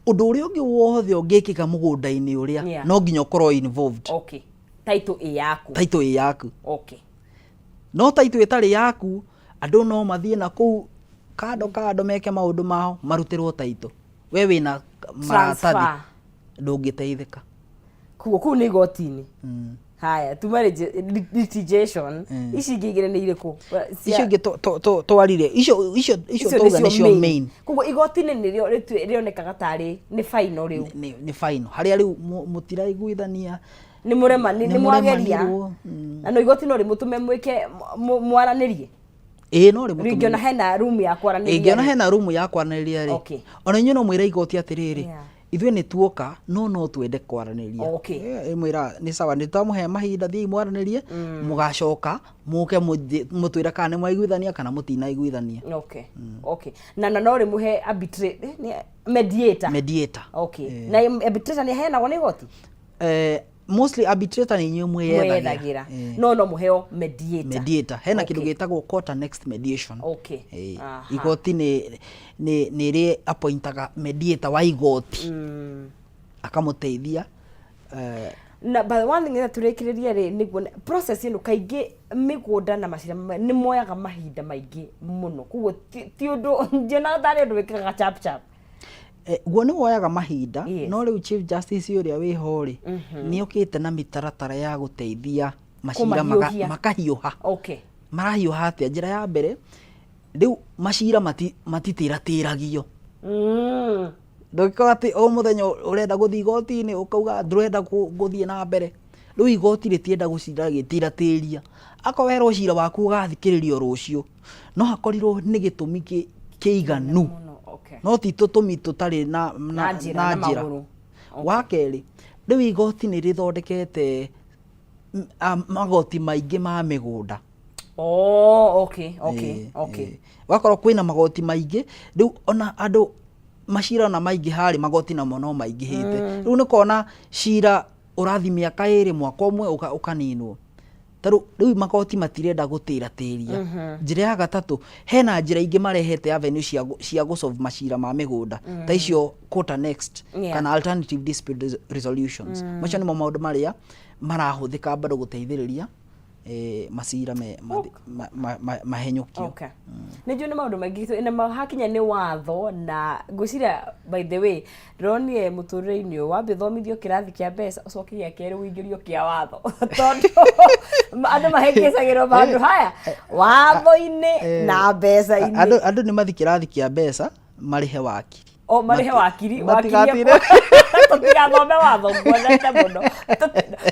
undu uria ungi wothe ungikika mugunda-ini uria no nginya ukorwo involved okay title yaku okay no title itari yaku andu no mathie na ku kado meke maundu mao marutirwo title we wina maratathi ndungiteithika kuo ni gotini haya tuma litigation ici ngigire ni iriku icio ngi twarire icio tuga nicio main kuo igotini nirio rionekaga tari ni final riu ni final haria riu mutiraiguithania ni murema ni mwageria na no igotini ri mutume mwike mwaranirie no ri mutume ingiona hena room ya kwaraniria ingiona hena room ya kwaraniria ri ona nyuno mwira igoti atiriri ithwe ni tuoka no twende kwaraniria mwira ni sawa ni tamuhe mahinda thii mwaranirie mugacoka muke mutwira kana ni mwaiguithania kana mutina iguithania okay na no ri muhe arbitrate mediator okay na arbitrator ni hena goni goti mostly arbitrator ni nyuo mwethagira no muheo mediator hena kindu gitagwo court next mediation igoti ni ri appointaga mediator wa igoti akamuteithia na but one thing that turekiriria ri ni process ino kaingi migunda na macira ni moyaga mahinda maingi muno kugo ti undu njena thari undu wikaga chap guo ni woyaga mahinda no riu chief justice uria wi hori ni okite na mitaratara ya guteithia macira makahiuha marahiuha atia njira ya mbere riu macira matitiratĩragio ndũgĩkorwo atĩ o mũthenya ũrenda gũthiĩ igoti-inĩ ũkauga ndũrenda gũthiĩ na mbere rĩu igoti rĩtienda gũcira gĩtiratĩria akowerwo cira waku ũgathikĩrĩrio rũciũ no hakorirwo nĩ gĩtũmi kĩiganu no ti tũtũmi tũtarĩ na njĩra wa kerĩ rĩu igoti nĩ rĩthondekete magoti maingĩ ma mĩgũnda wakorwo kwĩna magoti maingĩ rĩu ona andũ macira na maingĩ harĩ magoti namo no maingĩhĩte rĩu nĩ kuona cira ũrathi mĩaka ĩrĩ mwaka ũmwe ũkaninwo tarũ rĩu magoti matirenda gũtĩratĩria njĩra ya gatatũ hena njĩra ingĩ marehete avenue cia gũsolve macira ma mĩgũnda ta icio court next kana alternative dispute resolutions macio nĩmo maũndũ marĩa marahũthĩka bado gũteithĩrĩria macira mahenyũkio nĩnjũĩ nĩ maũndũ maingĩ na mahakinya nĩ watho na ngwĩciria by the way ndĩronire mũtũrĩre-inĩ ũyũ wambe thomithio kĩrathi kĩa mbeca ũcoke gĩa kerĩ ũingĩrio kĩa watho tondũ andũ mahĩngĩcagĩrwo handũ haya watho-inĩ na mbeca-inĩ andũ nĩ mathi kĩrathi kĩa mbeca marĩhe wakiri o marihe wakiri tutigathome watho ngwendete muno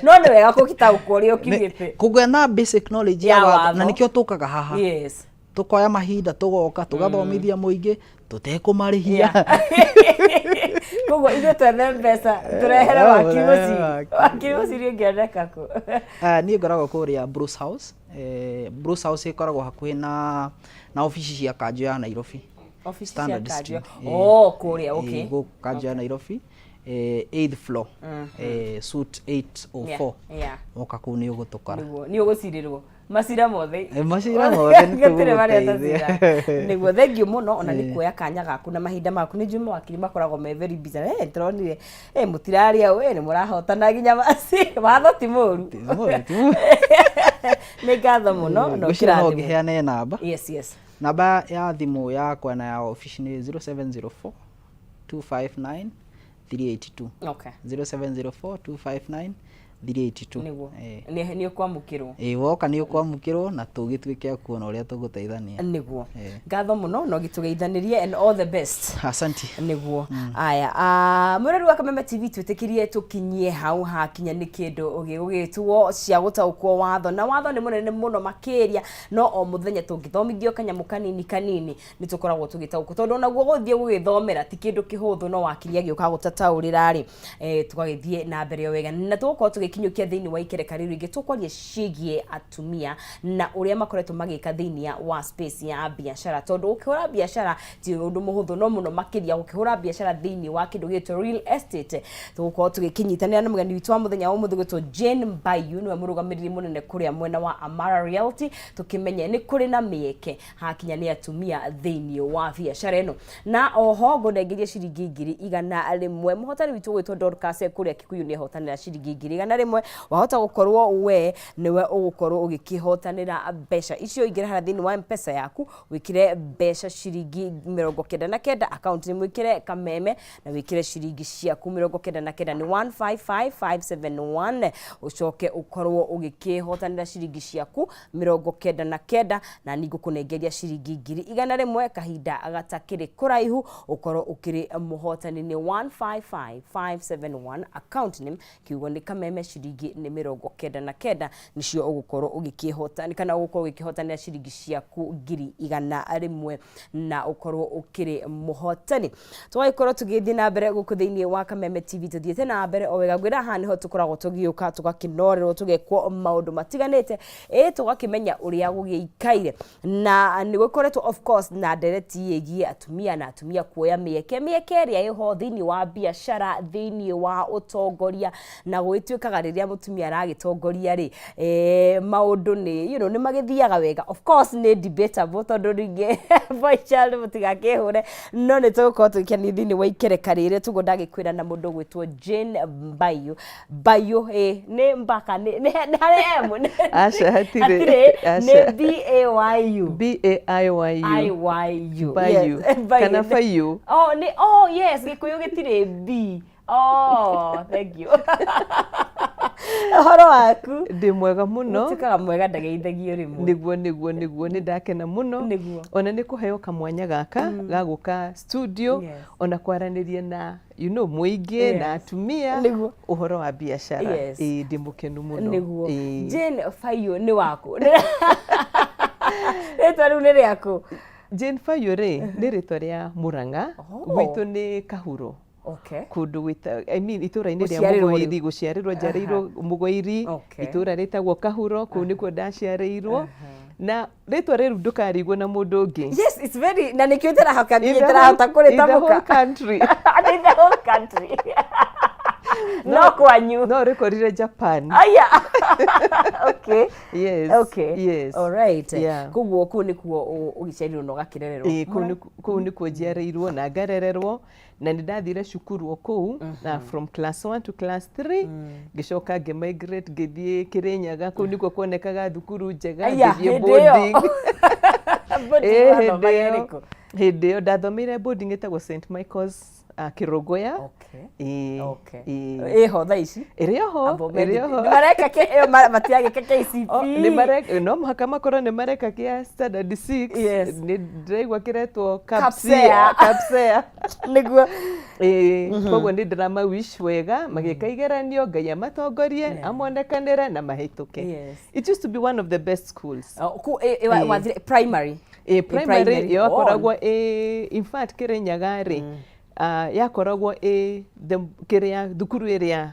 no ni wega kugitaũkwo ũrĩa ũkirĩte kũgĩa na basic knowledge ya watho na nikĩo tũkaga haha yes tukoya mahinda tugoka tugathomithia muingi tutekũmarĩhia koguo ithuĩ twethe mbeca turehere wakiri mũciri ũngĩoneka kũ niĩ ngoragwo kũrĩa Bruce House Bruce House ĩkoragwo hakuhĩ na ofici cia kanjũ ya Nairobi office cia kanjũ kũrĩa okay kanjũ ya Nairobi 8th floor suite 804 moka kũu nĩ ũgũtũkora nĩ ũgũcirirwo macira mothe gũtirĩ marĩa nĩguo thengiũ mũno ona nĩ kuoya kanya gaku na mahinda maku nĩ njuma wakiri makoragwo me very busy tũronire mũtiraria nĩ mũrahotana nginya watho ti mũru nĩ ngatho mũno no kĩrathimo ngĩheane namba yes namba ya thimũ yakwa na ya office nĩ 0704 259 382 okay 0704 259 382 niguo nĩ ũkwamũkĩrwo woka nĩ ũkwamũkĩrwo na tũgĩtuĩke kuona ũrĩa tũgũteithania niguo ngatho mũno no gĩtũgeithanĩrie and all the best asante niguo aya mwĩrori wa Kameme TV twĩtĩkirie tũkinyie hau hakinya nĩ kĩndũ ũgĩgĩtwo cia gũtaũkwo watho na watho nĩ mũnene mũno makĩria no o mũthenya tũngĩthomithio kanyamũ kanini nĩ tũkoragwo tũgĩtaũkwo tondũ naguo gũthiĩ gũgĩthomera ti kĩndũ kĩhũthũ no wakiria gĩũka gũtataũrĩra rĩ tũgagĩthiĩ na mbere wega na tũgũkorwo kinyukia thĩinĩ wa ikereka rĩu rĩngĩ tũkwaria ciĩgiĩ atumia na ũrĩa makoretwo magĩka thĩinĩ wa space ya biacara tondũ ũkĩhũra biacara ti ũndũ mũhũthũ no mũno makĩria ũkĩhũra biacara thĩinĩ wa kĩndũ gĩtwo real estate tũgũkorwo tũgĩkinyitanĩra na mũgeni witũ wa mũthenya wa ũmũthĩ gwĩtwo Jane Mbayu nĩwe mũrũgamĩrĩri mũnene kũrĩa mwena wa Amara Realty tũkĩmenye nĩ kũrĩ na mĩeke hakinya nĩ atumia thĩinĩ wa biacara ĩno na oho ngũnengeria ciringi 100 mũhotani witũ gwĩtwo Dorcas kũrĩa Kikuyu nĩ ahotanĩra ciringi 100 rĩmwe wahota gũkorwo we niwe ũgũkorwo ũgĩkĩhotanĩra mbeca icio ingĩra thĩinĩ wa M-Pesa yaku wĩkire mbeca ciringi 99 account nĩ mwĩkire Kameme na wĩkire ciringi ciaku 99 ni 155571 ucoke ukorwo ũgĩkĩhotanĩra ciringi ciaku 99 na ningũkũnengeria ciringi 100 kahinda gatakĩrĩ kũraihu ukorwo ukĩrĩ mũhotani ni 155571 account name kiugo ni Kameme ciringi nĩ 99 nicio ũgũkorwo ũgĩkĩhotana kana ũgũkorwo ũgĩkĩhotanĩra ciringi ciaku 100 na ũkorwo ũkĩrĩ mũhotani tũgagĩkorwo tũgĩthiĩ na mbere gũkũ thĩinĩ wa Kameme TV tũthiĩte na mbere o wega gwĩra haha nĩho tũkoragwo tũgĩũka tũgakĩnorerwo tũgekwo maũndũ matiganĩte tũgakĩmenya ũrĩa gũgĩikaire na nĩ gũkoretwo of course na ndereti yĩgiĩ atumia na atumia kuoya mĩeke ĩrĩa ĩho thĩinĩ wa biacara thĩinĩ wa ũtongoria na gwĩtuĩkaga rĩrĩa mũtumia aragĩtongoria rĩ maũndũ nĩ nĩ magĩthiaga wega of course nĩ debatable tondũ rĩngĩ boy child mũtigakĩhũre no nĩ tũgũkorwo tũgĩkenia thĩinĩ wa ikereka rĩrĩ tũguo ndagĩkwĩra na mũndũ gwĩtwo Jane Mbayu nĩ mbaka nĩ harĩ M aca hatirĩ nĩ BAYU Bayu kana Bayu yes gĩkũyũ gĩtirĩ B thank you horo waku ndĩ mwega muno tukaga mwega ndagĩithagio rĩmwe nĩguo nĩ ndakena muno ona nĩ kũheo kamwanya gaka gagũka studio ona kwaranĩria na mũingĩ na atumia ũhoro wa biacara ndĩ mũkenu muno Jane Bayu nĩ waku rĩtwa rĩu nĩ rĩaku Jane Bayu rĩ nĩ rĩtwa rĩa Mũrang'a gwitũ nĩ Kahuro kundu gwita itũra-inĩ rĩa Mũgoiri gũciarĩrwo njarĩirwo Mũgoiri itũra rĩtagwo Kahuro kũu nĩkuo ndaciarĩirwo na rĩtwa rĩu ndũkarigwo na mũndũ ũngĩ yes it's very na nĩkĩo ndĩrahota kũrĩtamũka country in the whole country no kwanyu no rĩkorire Japan aya okay yes all right koguo kũu nĩkuo ũgĩciarirwo na ũgakĩrererwo kũu nĩkuo njiarĩirwo na ngarererwo na nĩ ndathire cukuru o kũu na from class 1 to class 3 ngĩcoka ngĩmigrate ngĩthiĩ Kĩrĩnyaga kũu nĩkuo kuonekaga thukuru njega ngĩthiĩ boarding hĩndĩ ĩyo ndathomeire boarding ĩtagwo St Michael's Kirogoya. Eho thaa ici ĩrĩoho nĩ mareka matiagĩka KCPE no mũhaka makorwo nĩ mareka kĩa standard 6 nĩ ndĩraigua kĩretwo Kapsea nĩguo koguo nĩ ndĩrama-wish wega magĩka igeranio Ngai amatongorie amonekanĩre na mahĩtũke. It used to be one of the best schools. Primary yakoragwo in fact Kirinyaga-rĩ yakoragwo kĩrĩa thukuru ĩrĩa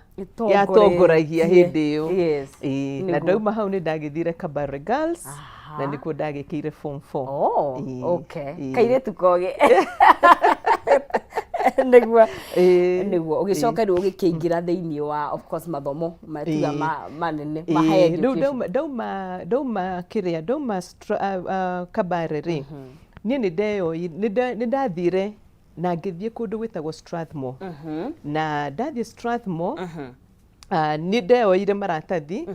yatongoragia hĩndĩ ĩyo na ndauma hau nĩ ndagĩthire Kabare Girls na nĩkuo ndagĩkĩire form 4. kairĩtu kogĩ nĩguo ũgĩcoka rĩu ũgĩkĩingĩra thĩinĩ wa of course mathomo matuga manene ma higher education. Ndauma Kabare-rĩ niĩ nĩ ndathire na ngĩthiĩ kũndũ gwĩtagwo Strathmore na ndathiĩ Strathmore nĩ ndeyoire maratathi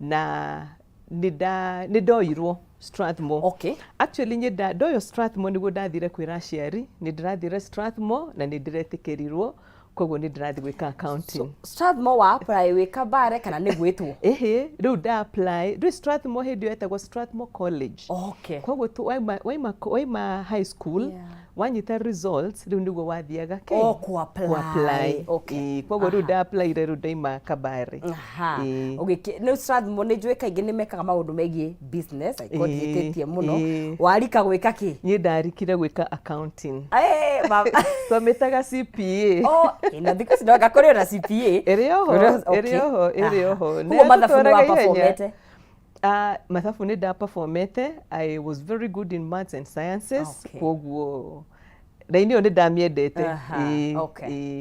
na nĩ ndoirwo Strathmore. Actually ndoyo Strathmore nĩguo ndathire kwĩra aciari nĩ ndĩrathire Strathmore na nĩ ndĩretĩkĩrirwo koguo nĩ ndĩrathiĩ gwĩka accounting. Strathmore wa apply wĩ Kabare kana nĩ gwĩtwo? Rĩu nda apply rĩu Strathmore hĩndĩ ĩyo etagwo Strathmore College. Koguo waima high school wanyita results rĩu nĩguo wathiaga ku-apply. Koguo rĩu nda applyire rĩu ndaima Kabare. Nĩ Strathmore nĩ njũĩ kaingĩ nĩ mekaga maũndũ megiĩ business ĩkondĩkĩtie mũno. Warika gwĩka kĩ? Niĩ ndarikire gwĩka accounting. Twamĩtaga CPA. Na thikũ ici ndoga kũrĩ na CPA. Ĩrĩ oho. Kuo mathabu nĩ wa-performete? Mathabu nĩ nda-performete. I was very good in maths and sciences. Koguo raini ĩyo nĩ ndamĩendete.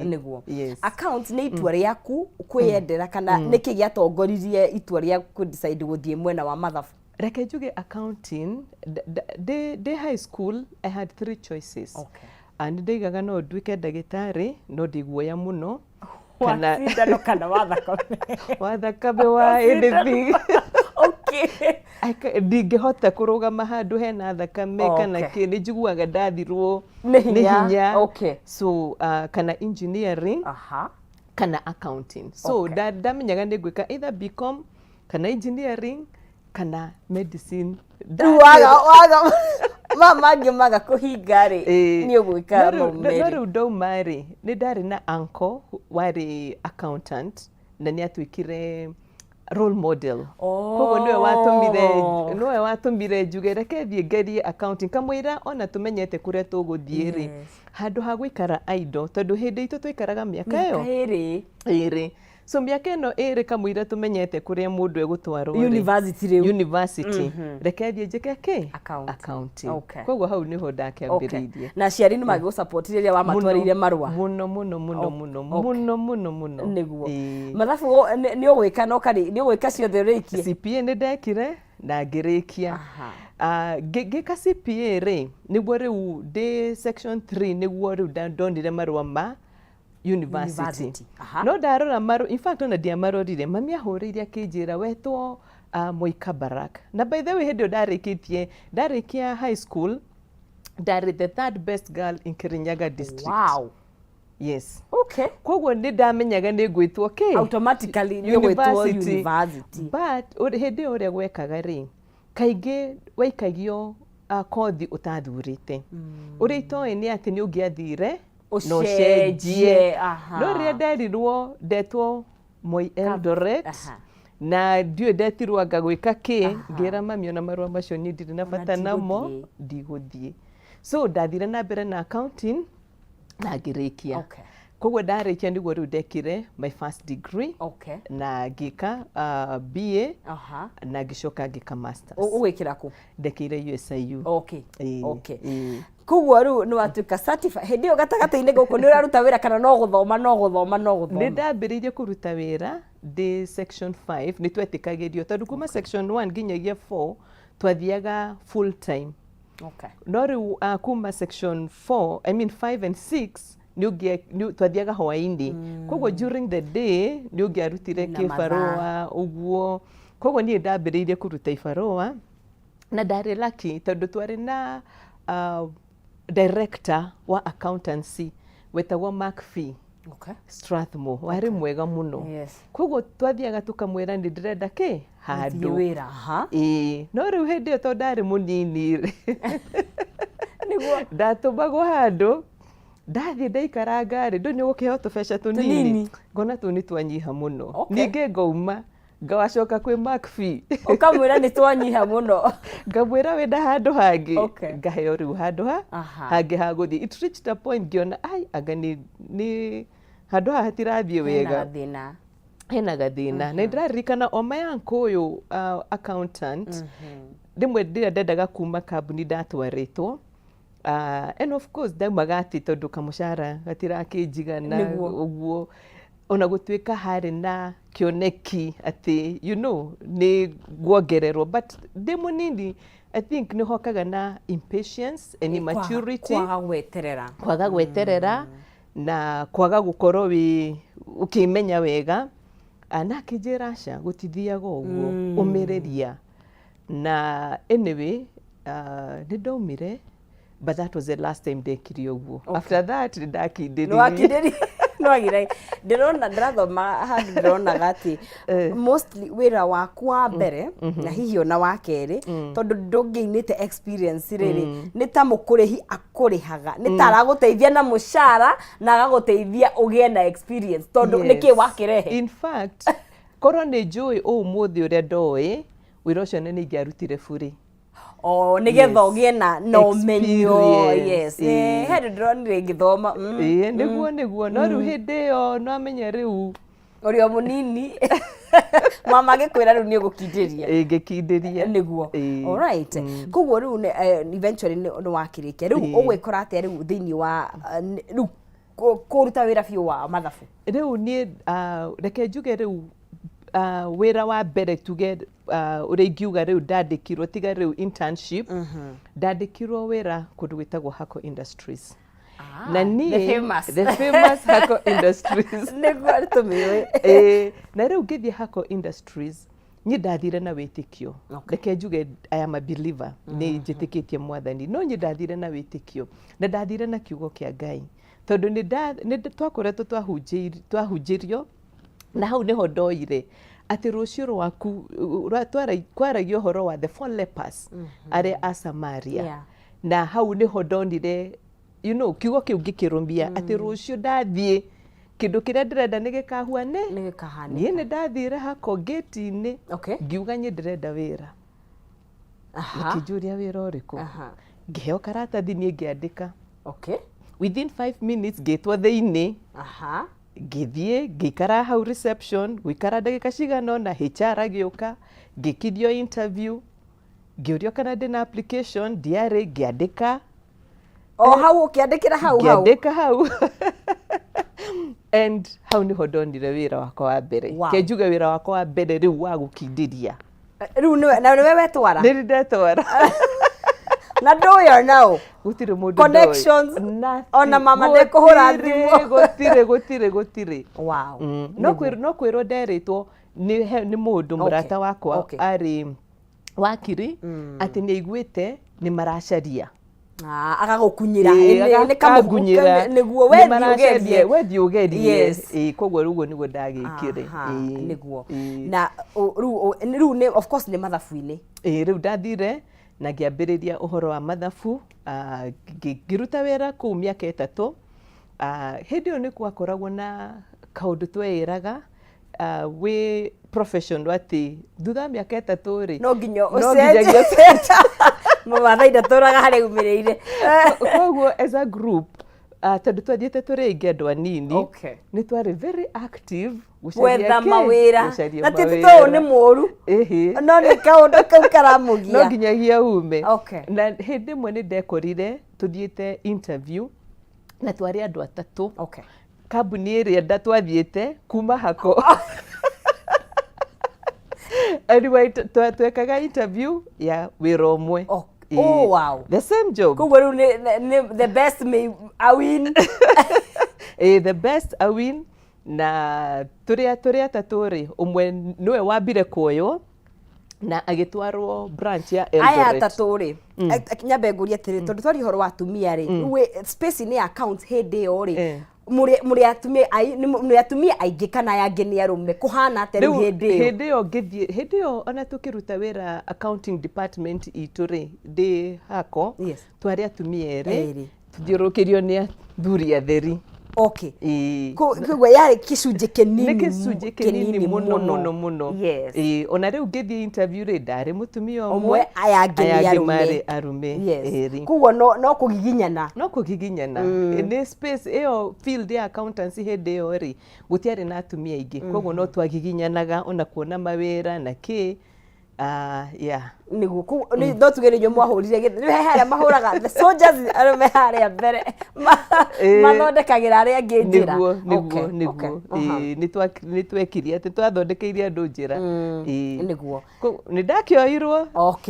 Nĩguo. Account nĩ itua rĩaku kwĩyendera kana nĩkĩ gĩatongoririe itua rĩa kũ-decide gũthiĩ mwena wa mathabu? Reke njuge accounting, ndĩ high school I had 3 choices. Nĩ ndaigaga no nduĩke ndagĩtarĩ no ndiguoya mũno kana wa thakame wa anything. Ndingĩhota kũrũgama handũ hena thakame kana kĩ nĩ njiguaga ndathirwo nĩ hinya. So kana engineering kana accounting. So ndamenyaga nĩ ngwĩka either BCom kana engineering kana medicine. Waga mangĩ maga kũhinga-rĩ nĩ ũgwĩka no rĩu ndauma-rĩ nĩ ndarĩ na uncle warĩ accountant na nĩ atuĩkire role model. Koguo nĩwe watũmire njuge reke thiĩ ngerie accounting kamũira ona tũmenyete kũrĩa tũgũthiĩ-rĩ handũ ha gũikara idle tondũ hĩndĩ itũ tũikaraga mĩaka ĩyo ĩrĩ. So mĩaka ĩno ĩrĩ kamũira tũmenyete kũrĩa mũndũ egũtwarwo university reke thiĩ njĩke kĩ accounting. Koguo hau nĩho ndakĩambĩrĩirie. Na aciari nĩ magĩgũ-support rĩrĩa wamatwarĩire marũa? Mũno. Nĩguo mathabu nĩ ũgwĩka nĩ ũgwĩka ciothe ũrĩkie? CPA nĩ ndekire na ngĩrĩkia. Ngĩka CPA-rĩ nĩguo rĩu ndĩ section 3 nĩguo rĩu ndonire marũa ma university. No ndarora in fact ona ndiamarorire mami ahũrĩire akĩnjĩra wetwo Moi Kabarak. Na by the way hĩndĩ ĩyo ndarĩkia high school ndarĩ the 3rd best girl in Kirinyaga district. Wow. Yes. Koguo nĩ ndamenyaga nĩ ngwĩtwo kĩ? Automatically nĩ gwĩtwo university. But hĩndĩ ĩyo ũrĩa gwekaga-rĩ kaingĩ waikagio kothi ũtathurĩte. Ũrĩa itoĩ nĩ atĩ nĩ ũngĩathire ũcenjie. No rĩrĩa nderirwo ndetwo Moi Eldoret na ndiũĩ ndetirwo anga gwĩka kĩ ngĩra mami ona marũa macio niĩ ndirĩ na bata namo ndigũthiĩ. So ndathire na mbere na accounting na ngĩrĩkia. Koguo ndarĩkia nĩguo rĩu ndekire my first degree na ngĩka BA na ngĩcoka ngĩka masters. Ũgwĩkĩra kũ? Ndekĩire USIU. Koguo rĩu nĩ watuĩka certified hĩndĩ ĩyo gatagatĩ-inĩ gũkũ nĩ ũraruta wĩra kana no gũthoma? Nĩ ndambĩrĩirie kũruta wĩra ndĩ section 5 nĩ twetĩkagĩrio tondũ kuma section 1 nginyagia 4 twathiaga full time. No rĩu kuma section 5 and 6 twathiaga hwaĩ-inĩ. Koguo during the day nĩ ũngĩarutire kĩbarũa ũguo. Koguo niĩ ndambĩrĩirie kũruta ibarũa na ndarĩ lucky tondũ twarĩ na director wa accountancy wetagwo McPhee Strathmore warĩ mwega mũno koguo twathiaga tukamwĩra nĩ ndĩrenda kĩ handũ wĩra no rĩu hĩndĩ ĩyo tondũ ndarĩ mũnini ndatũmagwo handũ ndathiĩ ndaikaranga rĩ ndũ nĩ gũkĩheo tũbeca tũnini ngona tũ nĩ twanyiha mũno ningĩ ngauma ngacoka kwĩ McPhee ukamwĩra nĩ twanyiha mũno ngamwĩra wenda handũ hangĩ ngaheo rĩu handũ hangĩ ha gũthiĩ it reached a point ngĩona anga nĩ handũ haha hatirathiĩ wega hena gathĩna na nĩndĩraririkana o my uncle ũyũ accountant rĩmwe rĩrĩa ndendaga kuma kambuni ndatwarĩtwo and of course ndaumaga atĩ tondũ kamũcara gatirakĩnjigana ũguo ona gũtuĩka harĩ na kĩoneki atĩ you know nĩ guongererwo but ndĩ mũnini I think nĩ hokaga na impatience and immaturity kwaga gweterera na kwaga gũkorwo ũkĩmenya wega na akĩnjĩra aca gũtithiaga ũguo ũmĩrĩria na anyway nĩ ndaumire but that was the last time ndekire ũguo after that ndakindĩrire ndĩrathoma handũ ndĩronaga atĩ mostly wĩra waku wa mbere na hihi ona wa kerĩ tondũ ndũngĩinĩte experience rĩrĩ nĩ ta mũkũrĩhi akũrĩhaga nĩ ta aragũteithia na mũcara na agagũteithia ũgĩe na experience tondũ nĩkĩ wakĩrehe in fact korwo nĩ njũĩ ũmũthĩ ũrĩa ndoĩ wĩra ũcio nĩ ingĩarutire bure nĩgetha ũgĩe na ũmenyo hĩndĩ ndĩronire ngĩthoma nĩguo no rĩu hĩndĩ ĩyo no amenye rĩu ũrĩ o mũnini mama agĩkwĩra rĩu nĩ ũgũkindĩria ngĩkindĩria nĩguo alright koguo rĩu eventually nĩ wakĩrĩkia rĩu ũgwĩkora atĩa rĩu thĩinĩ wa rĩu kũruta wĩra biũ wa mathabu rĩu niĩ reke njuge rĩu wĩra wa mbere tuge ũrĩa ingiuga rĩu ndandĩkirwo tiga rĩu internship ndandĩkirwo wĩra kũndũ gwĩtagwo Hako Industries na niĩ the famous Hako Industries nĩguo tũmĩũĩ na rĩu ngĩthiĩ Hako Industries niĩ ndathire na wĩtĩkio reke njuge I am a believer nĩ njĩtĩkĩtie mwathani no niĩ ndathire na wĩtĩkio na ndathire na kiugo kĩa Ngai tondũ nĩ twakoretwo twahunjĩrio na hau niho ndoire atĩ rũciũ rwaku kwaragia ũhoro wa the four lepers arĩa a Samaria na hau niho ndonire you know kiugo kĩu ngĩkĩrũmia atĩ rũciũ ndathiĩ kĩndũ kĩrĩa ndĩrenda nĩ gĩkahuane niĩ nĩ ndathire Hako gate-inĩ ngiuga niĩ ndĩrenda wĩra akĩnjũria wĩra ũrĩkũ ngĩheo karatathi niĩ ngĩandĩka within 5 minutes ngĩtwo thĩinĩ ngĩthiĩ ngĩikara hau reception gũikara ndagĩka cigana na HR agĩũka ngĩkithio interview ngĩũrio kana ndĩ na application ndiarĩ ngĩandĩka hau ũkĩandĩkĩra hau and hau niho ndonire wĩra wakwa wa mbere kĩnjuge wĩra wakwa wa mbere rĩu wa gũkindĩria rĩu nĩwe wetwara nĩ ndetwara na ndũyo nao gũtirĩ mũndũ connections ona mama ndekũhũra thimũ gũtirĩ no kwĩrwo nderĩtwo nĩ mũndũ mũrata wakwa arĩ wakiri atĩ nĩ aiguĩte nĩ maracaria agagũkunyĩra nĩguo wethiĩ ũgerie koguo rĩu nĩguo ndagĩkire nĩguo na rĩu of course nĩ mathabu-inĩ rĩu ndathire na ngĩambĩrĩria ũhoro wa mathabu ngĩruta wĩra kũu mĩaka 3 hĩndĩ ĩyo nĩ gwakoragwo na kaũndũ tweyĩraga wĩ profession atĩ thutha wa mĩaka 3 rĩ no nginya ũcenjie Mathai ndatũraga harĩa umĩrĩire koguo as a group tondũ twathiĩte tũrĩ aingĩ andũ anini nĩ twarĩ very active gwetha mawĩra na tĩtũ nĩ mũru no nĩ kaũndũ kau karamũgia no nginyagia ume na hĩndĩ ĩmwe nĩ ndekorire tũthiĩte interview na twarĩ andũ 3 kambuni ĩrĩa twathiĩte kuma Hako anyway twekaga interview ya wĩra ũmwe wow the same job koguo rĩu the best may win the best a win na tũrĩa atatũ rĩ ũmwe nĩwe wambire kuoywo na agitwarwo branch ya Eldoret. Aya tatu ri nyambe nguria tiri tondu twari horo wa atumia ri space ni account hindi yo ri muri atumia aingi kana yangi ni arume kuhana teru hindi yo ona tukiruta wira accounting department itu ri ndi hako twari atumia eri tuthiurukirio ni athuri atheri. Okay. Kugwa yari kicunje kinini muno. Yes. Ona riu ngithie interview ri ndari mutumia omwe ayangi arume. Yes. Kugwa no kugiginyana. Ni space iyo field ya accountancy hindi yo ri gutiari na atumia ingi. Kugwa no twagiginyanaga ona kuona mawira na ki niguo ni ndo tugererio mwahurire hera mahuraga the soldiers arume haria mbere mathondekagira aria angi njira niguo ni twekirie ati twathondekeirie andu njira niguo ni ndakioirwo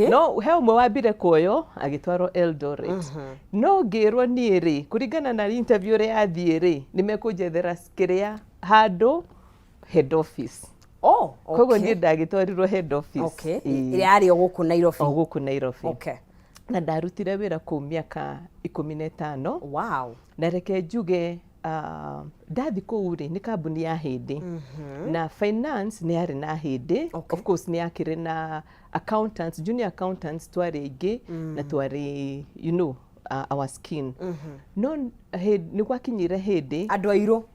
no he umwe wambire kuoyo agitwarwo Eldoret no ngirwo nie ri kuringana na interview ria athie ri ni mekunjethera kiria handu head office. Kogo ni ndagitwarirwo head office. Iri ari oguku Nairobi. Na ndarutire wira ku miaka 15. Wow. Na reke njuge ndathi kuu ri ni kambuni ya hindi na finance ni ari na hindi. Of course ni akire na accountants, junior accountants twari ingi na twari our skin. No ni gwakinyire hindi andu airu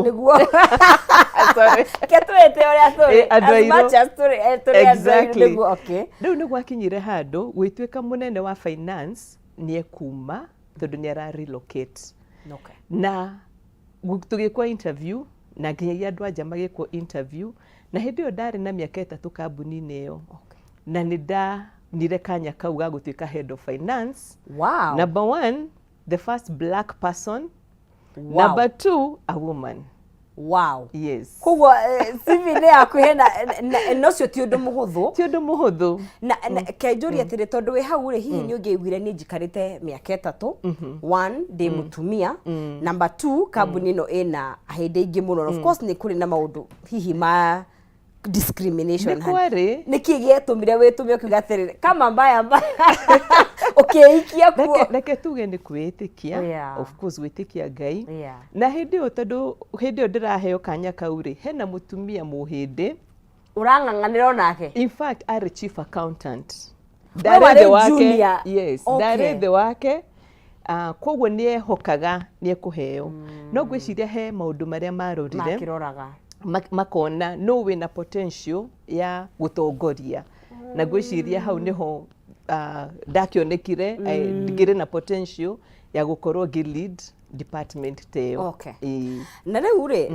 niguo sorry ketwete oria turi as much as turi exactly niguo. Okay, riu ni gwakinyire handu gwitwika munene wa finance ni ekuma tondu ni ara relocate. Na tugikwa interview na nginyagia andu anja magikwo interview na hindi yo ndari na miaka 3 kambuni-ini iyo na nire kanya kau ga gutwika head of finance. Wow. Number 1, the first black person. Wow. Number 2, a woman. Wow. Yes. Kugwa CV ne yaku hena no cio ti undu muhuthu na kenjuria tiri tondu we hau ri hihi ni ungigwire ni njikarite miaka 3. 1 ndi mutumia. Number 2, kambuni no ina ahinde ingi muno. Of course ni kuri na maundu hihi ma discrimination niki gietumire witumire ukiuga atiriri kama mbaya ukiikia kuo reke tuge ni kwitikia. Of course witikia Ngai na hindi o tondu hindi o ndiraheo kanya kauri hena mutumia muhindi urang'ang'anira onake. In fact ari chief accountant ndarende wake. Yes, ndarende wake. Koguo ni ehokaga ni ekuheo no gwiciria he maundu maria marorire makiroraga makona no wina potential ya gutongoria na gwiciria hau niho ndakionekire ngire na potential ya gukorwo lead department teo. Na riu ri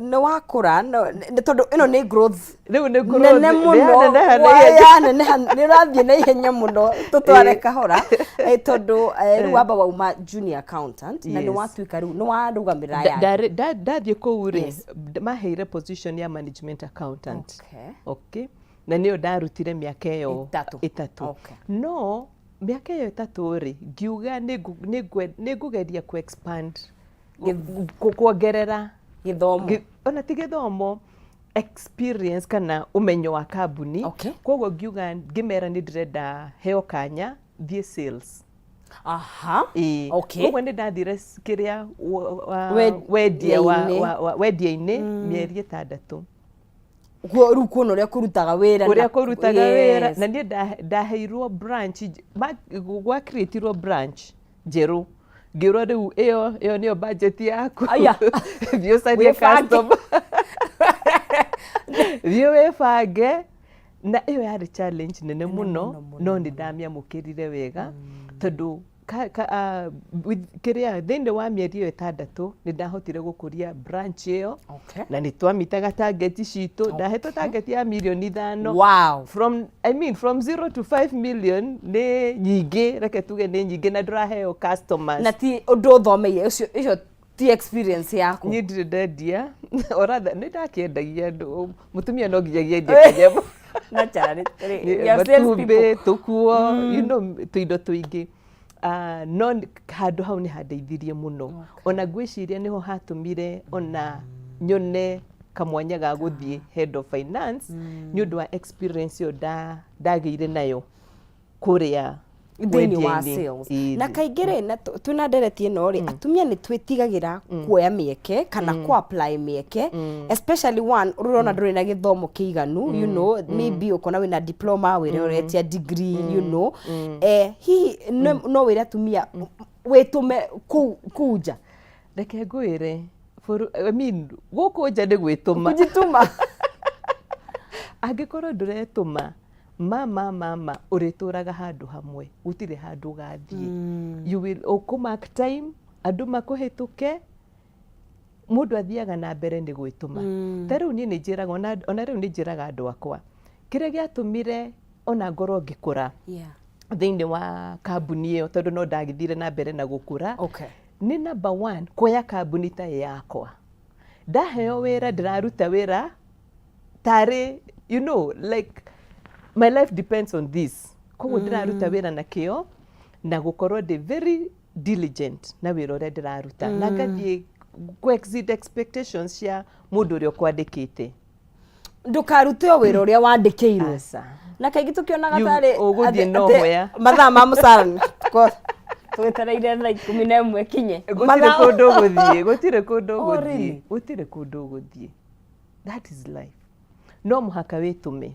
ni wakura tondu ino ni growth nene muno ni rathie na ihenya muno tutware kahora tondu riu wamba wauma junior accountant na ni watwika riu ni warugamira ya ndathie kuu ri maheire position ya management accountant. Okay. Na niyo ndarutire miaka iyo 3. No miaka iyo 3 ri ngiuga ni ngugeria ku expand kuongerera githomo ona ti githomo experience kana umenyo wa kambuni. Koguo ngiuga ngimera ni ndirenda heo kanya thie sales. Koguo ni ndathire kiria wendia-ini mieri 6. Riu kuona uria kurutaga wira na nie ndaheirwo branch gwa createirwo branch njeru ngirwo riu iyo niyo budget yaku thio side customer thio webange na iyo yari challenge nene muno no ni ndamiamukirire wega tondu kiria thinde wa mieri iyo 6 ni ndahotire gukuria branch iyo na ni twamitaga target citu ndahetwo target ya milioni 5. Wow. From 0 to 5 million ni nyingi reke tuge ni nyingi na nduraheo customers na ti undu thomeire icio ti experience yaku. Ni ndirendia oratha ni ndakiendagia andu mutumia no nginyagia ndikanyemo na chari matumbe tukuo tuindo tuingi. No handu hau ni handeithirie muno ona gwiciria niho hatumire ona nyone kamwanya ga guthie head of finance ni undu wa experience yo ndagire nayo kuria thĩinĩ wa sales na kaingĩ na twina ndereti ĩno rĩ atumia nĩ twĩtigagĩra kuoya mĩeke kana ku apply mĩeke especially one ũrona ndũrĩ na gĩthomo kĩiganu you know maybe ũkona wĩna diploma wĩra ũretia degree you know hihi no wĩra atumia wĩtũme kũu nja reke ngwĩre I mean gũkũ nja nĩ gwĩtũma kũjituma angĩkorwo ndũretũma mama ũrĩtũraga handũ hamwe gũtirĩ handũ gathiĩ you will mark time andũ makũhĩtũke mũndũ athiaga na mbere nĩ gwĩtũma ta rĩu niĩ nĩ njĩraga ona rĩu nĩ njĩraga andũ akwa kĩrĩa gĩatũmire ona ngorwo ngĩkũra thĩinĩ wa kambuni ĩyo tondũ no ndagĩthire na mbere na gũkũra nĩ number one kuoya kambuni ta yakwa ndaheo wĩra ndĩraruta wĩra tarĩ you know like my life depends on this koguo ndĩraruta wĩra na kĩo na gũkorwo ndĩ very diligent na wĩra ũrĩa ndĩraruta na ngathiĩ exceed expectations cia mũndũ ũrĩa ũkwandĩkĩte ndũkarute o wĩra ũrĩa wandĩkĩirwo na kaingĩ tũkĩonaga tarĩ ũgũthiĩ nohoya mathaa ma mũcara twetereire thaa 11 kinye gũtirĩ kũndũ ũgũthiĩ that is life no mũhaka wĩtũme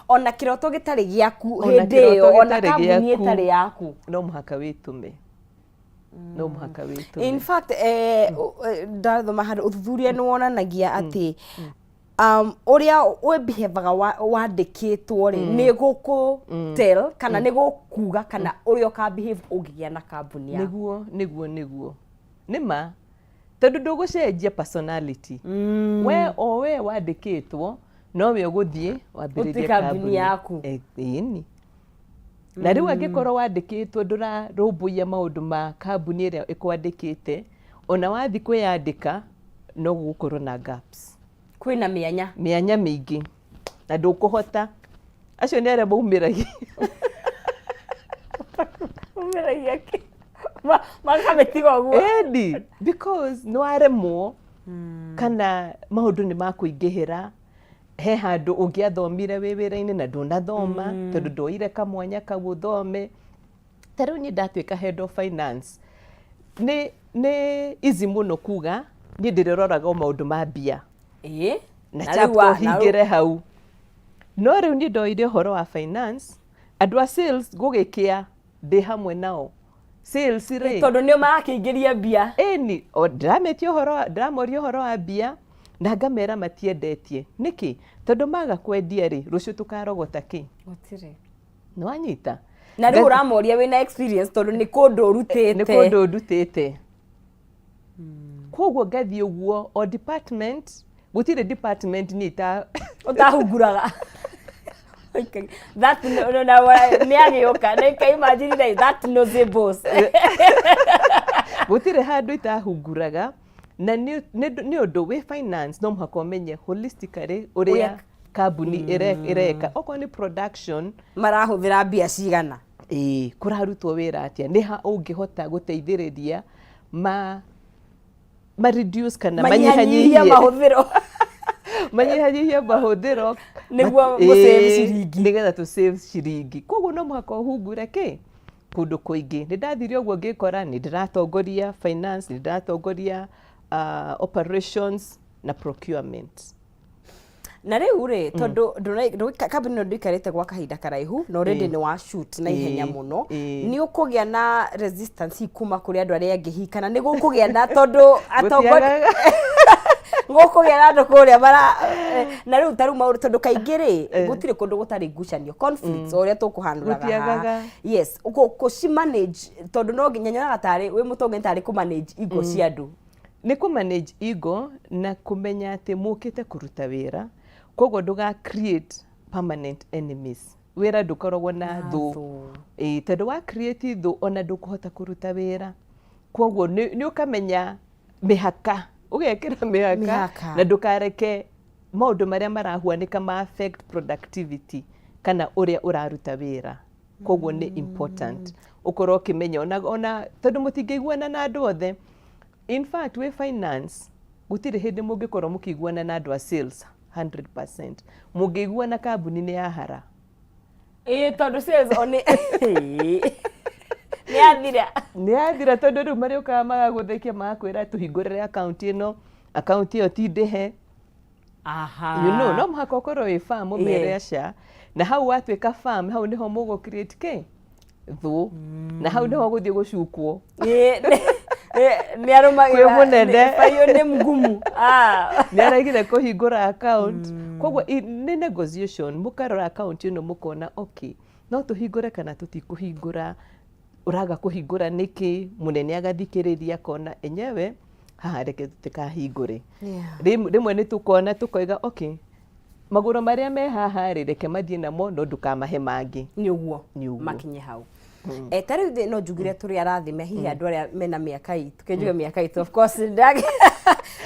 ona kiroto gĩtarĩ gĩaku hĩndĩ ĩyo ona kambuni ĩtarĩ yaku no mũhaka wĩtũme no mũhaka wĩtũme in fact ndathoma handũ ũthuthuria nĩ wonanagia atĩ ũrĩa wĩbehevaga wandĩkĩtwo rĩ nĩ gũkũ tell kana nĩ gũkuga kana ũrĩa ũkabehave ũngĩgĩa na kambuni yaku nĩguo nĩma tondũ ndũgũcenjia personality we wandĩkĩtwo nowe ũgũthiĩ wambĩrĩrie kambuni yaku ĩni na rĩu angĩkorwo wandĩkĩtwo ndũrarũmbũiya maũndũ ma kambuni ĩrĩa ĩkwandĩkĩte ona wathiĩ kwĩyandĩka no gũkorwo na gaps kwĩna mĩanya mĩingĩ na ndũkũhota acio nĩ arĩa maumĩragia makamĩtiga ũguo ĩni because nĩ waremwo kana maũndũ nĩ makũingĩhĩra he handũ ũngĩathomire wĩ wĩra-inĩ na ndũnathoma tondũ ndoire kamwanya kau ũthome ta rĩu niĩ ndatuĩka head of finance nĩ easy mũno kuga niĩ ndĩrĩroraga o maũndũ ma mbia na chapter hingĩre hau no rĩu niĩ ndoire ũhoro wa finance andũ a sales ngũgĩkĩa ndĩ hamwe nao sales rĩ tondũ nĩo marakĩingĩria mbia ĩni ndĩramoria ũhoro wa mbia na ngamera matiendetie nĩkĩ tondũ maga kwendia rĩ rũciũ tũkarogota kĩ gũtirĩ nĩwanyita na rĩu ũramoria wĩna experience tondũ nĩ kũndũ ũrutĩte koguo ngathiĩ ũguo o department gũtirĩ department nĩ ũtahunguraga that nĩ agĩũka nĩ kaimagine that knows the boss gũtirĩ handũ itahunguraga na nĩ ũndũ wĩ finance no mũhaka ũmenye holistically ũrĩa kambuni ĩreka okorwo nĩ production marahũthĩra mbia cigana kũrarutwo wĩra atĩa nĩ ha ũngĩhota gũteithĩrĩria reduce kana manyihanyihie mahũthĩro nĩguo mũsave ciringi nĩgetha tũ save ciringi koguo no mũhaka ũhungure kĩ kũndũ kũingĩ nĩ ndathire ũguo ngĩkora nĩ ndĩratongoria finance nĩ ndĩratongoria operations na procurement na rĩu rĩ tondũ kambuni ĩno ndĩikarĩte gwa kahinda karaihu na already nĩ wa shoot na ihenya mũno nĩ ũkũgĩa na resistance kuma kũrĩ andũ arĩa angĩ kana nĩ gũkũgĩa na tondũ atongoria gũkũgĩa na andũ kũrĩa na rĩu tarũ maũndũ tondũ kaingĩ rĩ gũtirĩ kũndũ gũtarĩ ngucanio conflicts ũrĩa tũkũhandũraga yes manage tondũ no nginya nyonaga tarĩ wĩ mũtongoria tarĩ kũ manage ego cia andũ nĩ kũ manage ego na kũmenya atĩ mũkĩte kũruta wĩra koguo ndũga create permanent enemies wĩra ndũkoragwo na thũ tondũ wa create thũ ona ndũkũhota kũruta wĩra koguo nĩ ũkamenya mĩhaka ũgekĩra mĩhaka na ndũkareke maũndũ marĩa marahuanĩka ma affect productivity kana ũrĩa ũraruta wĩra koguo nĩ important ũkorwo ũkĩmenya ona tondũ mũtingĩiguana na andũ othe in fact we finance gutire hindi mungikorwo mukiguana na andu a sales 100%. Mungiguana kambuni ni ya hara. Tondu sales oni Ni athira tondu riu mariukaga magaguthekia magakwira tuhingurire account ino, account iyo ti ndihe. Aha. You know, no muhaka ukorwo wi farm umere aca, na hau watuika farm, hau niho mugo create ke thu, na hau niho guthie gucukwo. Ni arumagira munene bayo ni mgumu. Ni araigire kuhingura account. Kogwo ni negotiation, mukarora account ino mukona okay, no tuhingure kana tutikuhingura. Uraga kuhingura niki, munene agathikiriria kona enyewe haha reke tutikahingure. Rimwe ni tukona tukoiga okay, maguro maria me haha reke mathie namo no ndukamahe mangi. Ni uguo makinye hau. Tariu thi no njugire turi arathime hihi andu aria mena miaka itu kinjuge miaka itu of course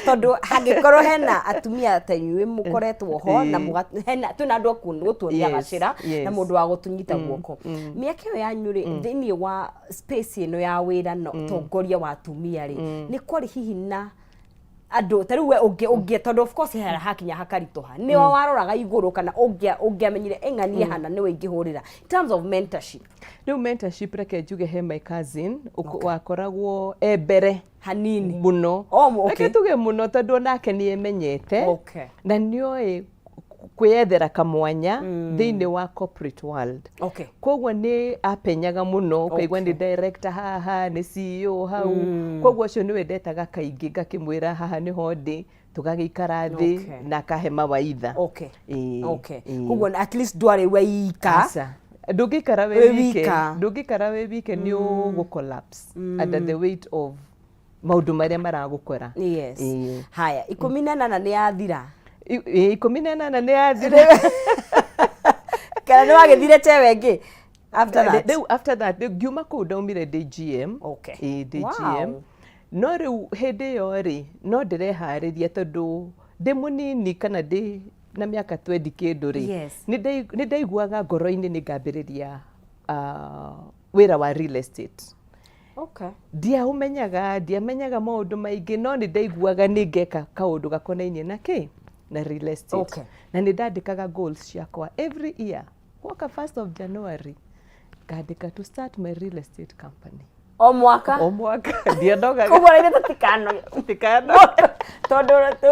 tondu hangikorwo hena atumia ta inyuĩ mukoretwo ho na hena tuna andu gutuonia gacira na mundu wa gutunyita guoko. Miaka iyo yanyu ri thiini wa space ino ya wira no tongoria wa atumia ri ni kwari hihi na andu tariu we ungi tondu of course hera hakinya hakarituha ni waroraga iguru kana ungiamenyire eng'anie hana ni we ingihurira in terms of mentorship. Riu mentorship reke njuge he my cousin wakoragwo ebere hanini muno. Reke tuge muno tondu onake ni emenyete na nioi kwiyethera kamwanya thiini wa corporate world. Kogwo ni apenyaga muno kaigwa ni director haha ni CEO hau. Kogwo cio ni wendetaga kaingi ngakimwira haha ni hondi tugagikara thi na kahe mawaitha. Kogwo at least dware we ika ndungikara we wike ni ugu collapse under the weight of maundu maria maragukora. Haya 18 ni yathira. 18 ni yathira. Kana ni wagithire chewengi after that ngiuma kuu ndaumire DGM. DGM no riu hindi iyo ri no ndirehariria tondu ndi munini kana ndi na miaka 20 kindu ri ni ndaiguaga ngoro-ini ni ngambiriria wira wa real estate. Ndiamenyaga maundu maingi no ni ndaiguaga ni ngeka kaundu gakonainie na ki na real estate. Na ni ndandikaga goals ciakwa every year. Waka 1st of January ngandika to start my real estate company. O mwaka ndiendoga kugora ire tutikano tondu tu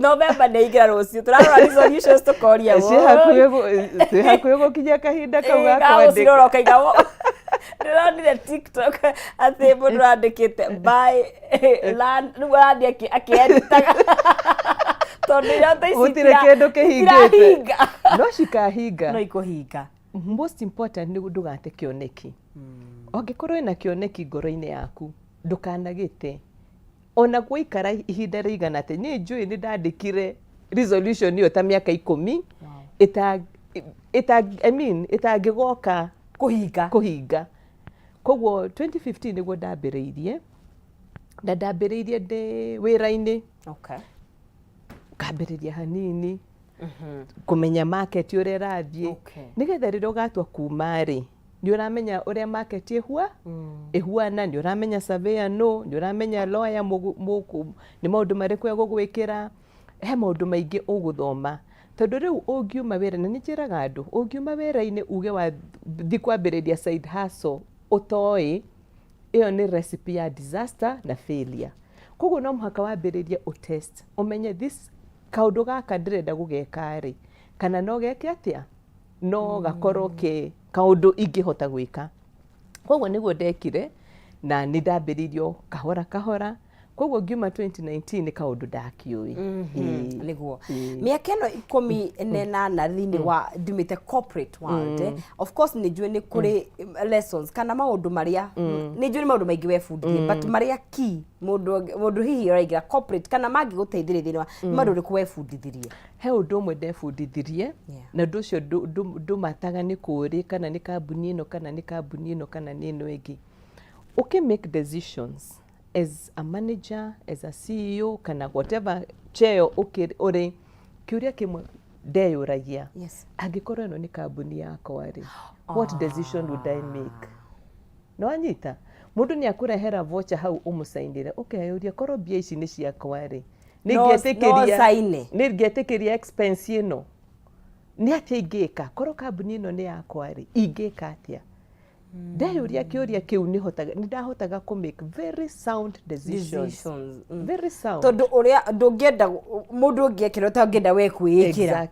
November ni igira rucio turarora resolutions tukoria wo si hakuye gukinya kahinda kau gakwandika gago kaigamo ndironire TikTok ati mundu andikite buy land nu andi akieditaga tondu yote isi utire kindu kihingite no cikahinga no ikuhinga. Most important ni ndugate kioneki. Ongikorwo ina kioneki ngoro-ini yaku ndukanagite ona guikara ihinda rigana ati ni njui ni ndandikire resolution iyo ta miaka 10 itangigoka kuhinga. Kogwo 2015 niguo ndambiriirie na ndambiriirie ndi wira-ini. Ngambiriria hanini kumenya market uria rathie nigetha riria ugatua kuma ri ni uramenya uria market ihuana ni uramenya surveyor no ni uramenya lawyer ni maundu mariku egugwikira he maundu maingi uguthoma tondu riu ungiuma wira na ninjiraga andu ungiuma wira-ini uge wa thi kwambiriria side hustle utoi iyo ni recipe ya disaster na failure. Kogwo no muhaka wambiririe utest umenye this kaundu gaka ndirenda gugeka ri kana no geke atia no gakorwo ke kaundu ingihota gwika. Kogwo niguo ndekire na ni ndambiririo kahora. Kogwo ngiuma 2019 kaundu ndakiui niguo miaka ino 18 thiini wa ndumite corporate world. Of course ni njui ni kuri lessons kana maundu maria ni njui ni maundu maingi webundithie but maria key mundu hihi uraigira corporate kana mangi guteithĩrĩria thiini wa maundu riku webundithirie. He undu umwe ndebundithirie na ndu ucio ndumataga ni kuri kana ni kambuni ino kana ni kambuni ino kana ni ino ingi. Make decisions as a manager, as a CEO, kana whatever cheo uri kiuria kimwe ndeyuragia angikorwo ino ni kambuni yakwa ri what decision would I make? No anyita mundu ni akurehera voucher hau umusainire ukeyuria korwo mbia ici ni ciakwa ri ningetikiria expense ino ni atia ingika korwo kambuni ino ni yakwa ri ingika atia ndeyuria kiuria kiu ni ndahotaga ku make very sound decisions. Very sound tondu uria ndungienda mundu ungiekira ta ungienda we kwiyikira.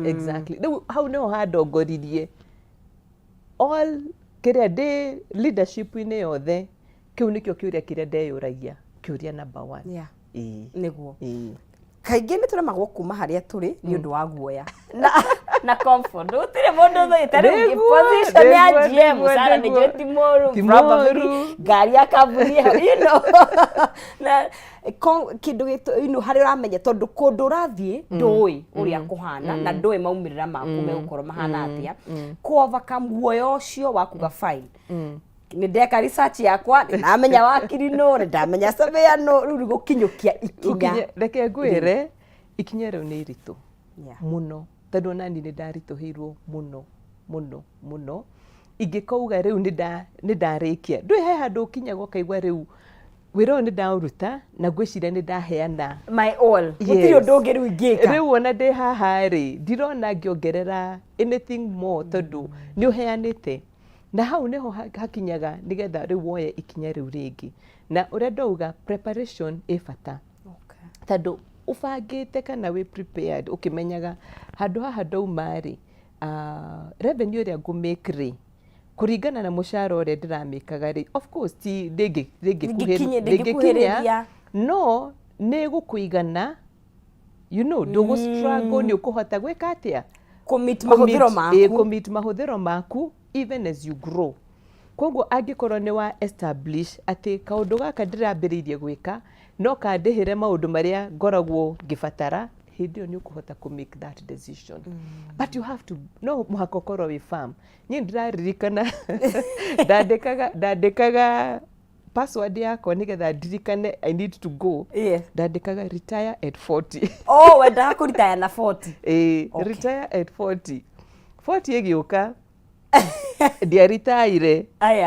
Exactly hau no handongoririe all kiria de leadership ine yothe kiu nikio kiuria kiria ndeyuragia kiuria number 1 niguo kaingĩ nĩ tũremagwo kuma harĩa tũrĩ nĩ ũndũ wa guoya na comfort gũtirĩ mũndũ ũthĩte rĩu position ya GM Sara nĩ njũĩ ti mũru probably ngari ya kambuni you know na kĩndũ harĩa ũramenya tondũ kũndũ ũrathiĩ ndũĩ ũrĩa kũhana na ndũĩ maumĩrĩra maku megũkorwo mahana atĩa ku overcome guoya ũcio wa kuga fine ni ndeka research yakwa namenya wakiri no ndamenya surveyor no rĩu gũkinyũkia ikinya reke ngwĩre ikinya rĩu nĩ iritũ muno tondũ nani nĩ ndaritũhĩirwo muno ingĩkauga rĩu nĩ ndarĩkia ndũĩ he handũ ũkinyaga ũkaigua rĩu wĩra ũyũ nĩ ndaũruta na ngwĩciria nĩ ndaheana my all gũtirĩ ũndũ ũngĩ rĩu ingĩka rĩu ona ndĩ haha rĩ ndirona ngĩongerera anything more tondũ nĩ ũheanĩte na hau niho hakinyaga nigetha rĩu woye ikinya rĩu rĩngĩ na ũrĩa ndauga preparation bata tondũ ũbangĩte kana wĩ prepared ũkĩmenyaga handũ haha ndauma rĩ revenue ĩrĩa ngũmake rĩ kũringana na mũcara ũrĩa ndĩramĩkaga rĩ of course ti ndĩngĩkuhĩrĩria no nĩ gũkũigana you know ndũgũ struggle nĩ ũkũhota gwĩka atĩa commit mahũthĩro maku even as you grow. Koguo angĩkorwo nĩ wa establish atĩ kaũndũ gaka ndĩrambĩrĩirie gwĩka no kandĩhĩre maũndũ marĩa ngoragwo ngĩbatara hĩndĩ ĩyo nĩ ũkũhota ku make that decision. But you have to no mũhaka ũkorwo wĩ firm. Niĩ ndĩraririkana ndandĩkaga password yakwa nĩgetha ndirikane I need to go. Ndandĩkaga retire at 40. Oh, wendaga kũ retire na 40? Retire at 40. 40 ĩgĩũka ndiaritaire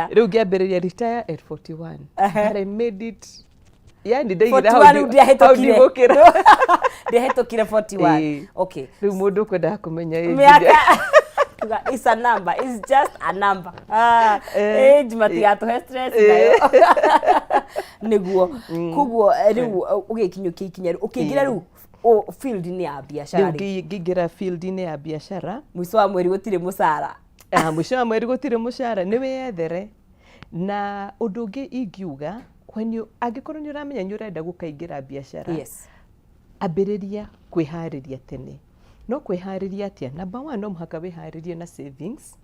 rĩu ngĩambĩrĩria retire at 41 but I made it yani ndaigira hau ndigũkĩra ndĩahĩtũkire 41 okay rĩu mũndũ ũkwendaga kũmenya it's a number, it's just a number. Age matigatũhe stress nayo nĩguo koguo rĩu ũgĩkinyũkia ikinya ũkĩingĩra rĩu field-inĩ ya biacara ngĩingĩra field-inĩ ya biacara mũico wa mweri gũtirĩ mũcara mũico wa mweri gũtirĩ mũcara nĩ wĩyethere na ũndũ ũngĩ ingiuga angĩkorwo nĩ ũramenya nĩ ũrenda gũkaingĩra biacara ambĩrĩria kwĩharĩria tene no kwĩharĩria atĩa number 1 no mũhaka wĩharĩrie na savings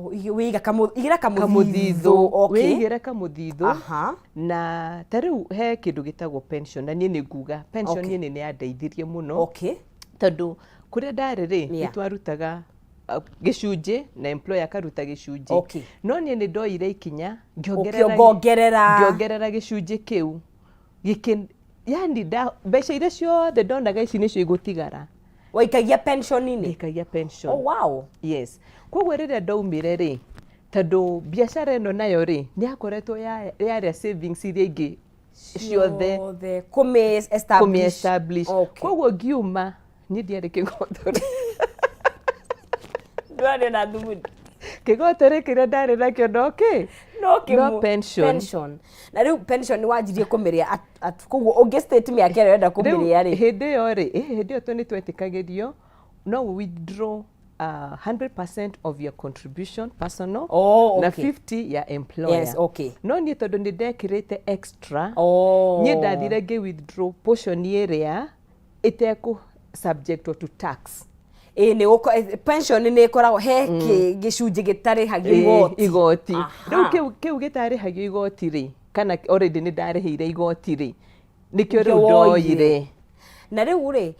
wĩigĩre kamũthithũ wĩigĩre kamũthithũ na ta rĩu he kĩndũ gĩtagwo pension na niĩ nĩ nguga pension niĩ nĩ yandeithirie mũno tondũ kũrĩa ndarĩ rĩ nĩ twarutaga gĩcunjĩ na employer akaruta gĩcunjĩ no niĩ nĩ ndoire ikinya ngĩongerera gĩcunjĩ kĩu yani mbeca iria ciothe ndonaga ici nĩcio igũtigara waikagia pension-inĩ waikagia pension. Oh wow. Yes. Koguo rĩrĩa ndaumire rĩ tondũ biacara ĩno nayo rĩ nĩ yakoretwo yarĩa savings iria ingĩ ciothe kũmĩ-establish. Koguo ngiuma niĩ ndiarĩ kĩgothore ndwarĩ na thumuni kĩgothore kĩrĩa ndarĩ nakĩo no pension. Na rĩu pension wanjirie kũmĩrĩa koguo ũngĩ state mĩaka ĩrĩa ũrenda kũmĩrĩa rĩ hĩndĩ ĩyo nĩ twetĩkagĩrio no withdraw 100% of your contribution personal na 50 ya employer. No niĩ tondũ nĩ ndekĩrĩte extra niĩ ndathire ngĩ withdraw portion ĩrĩa ĩtekũ subject to tax. Pension nĩ ĩkoragwo he gĩcunjĩ gĩtarĩhagio igoti rĩu kĩu gĩtarĩhagio igoti rĩ kana already nĩ ndarĩhĩire igoti rĩ nĩkĩo rĩu ndoire na rĩu rĩ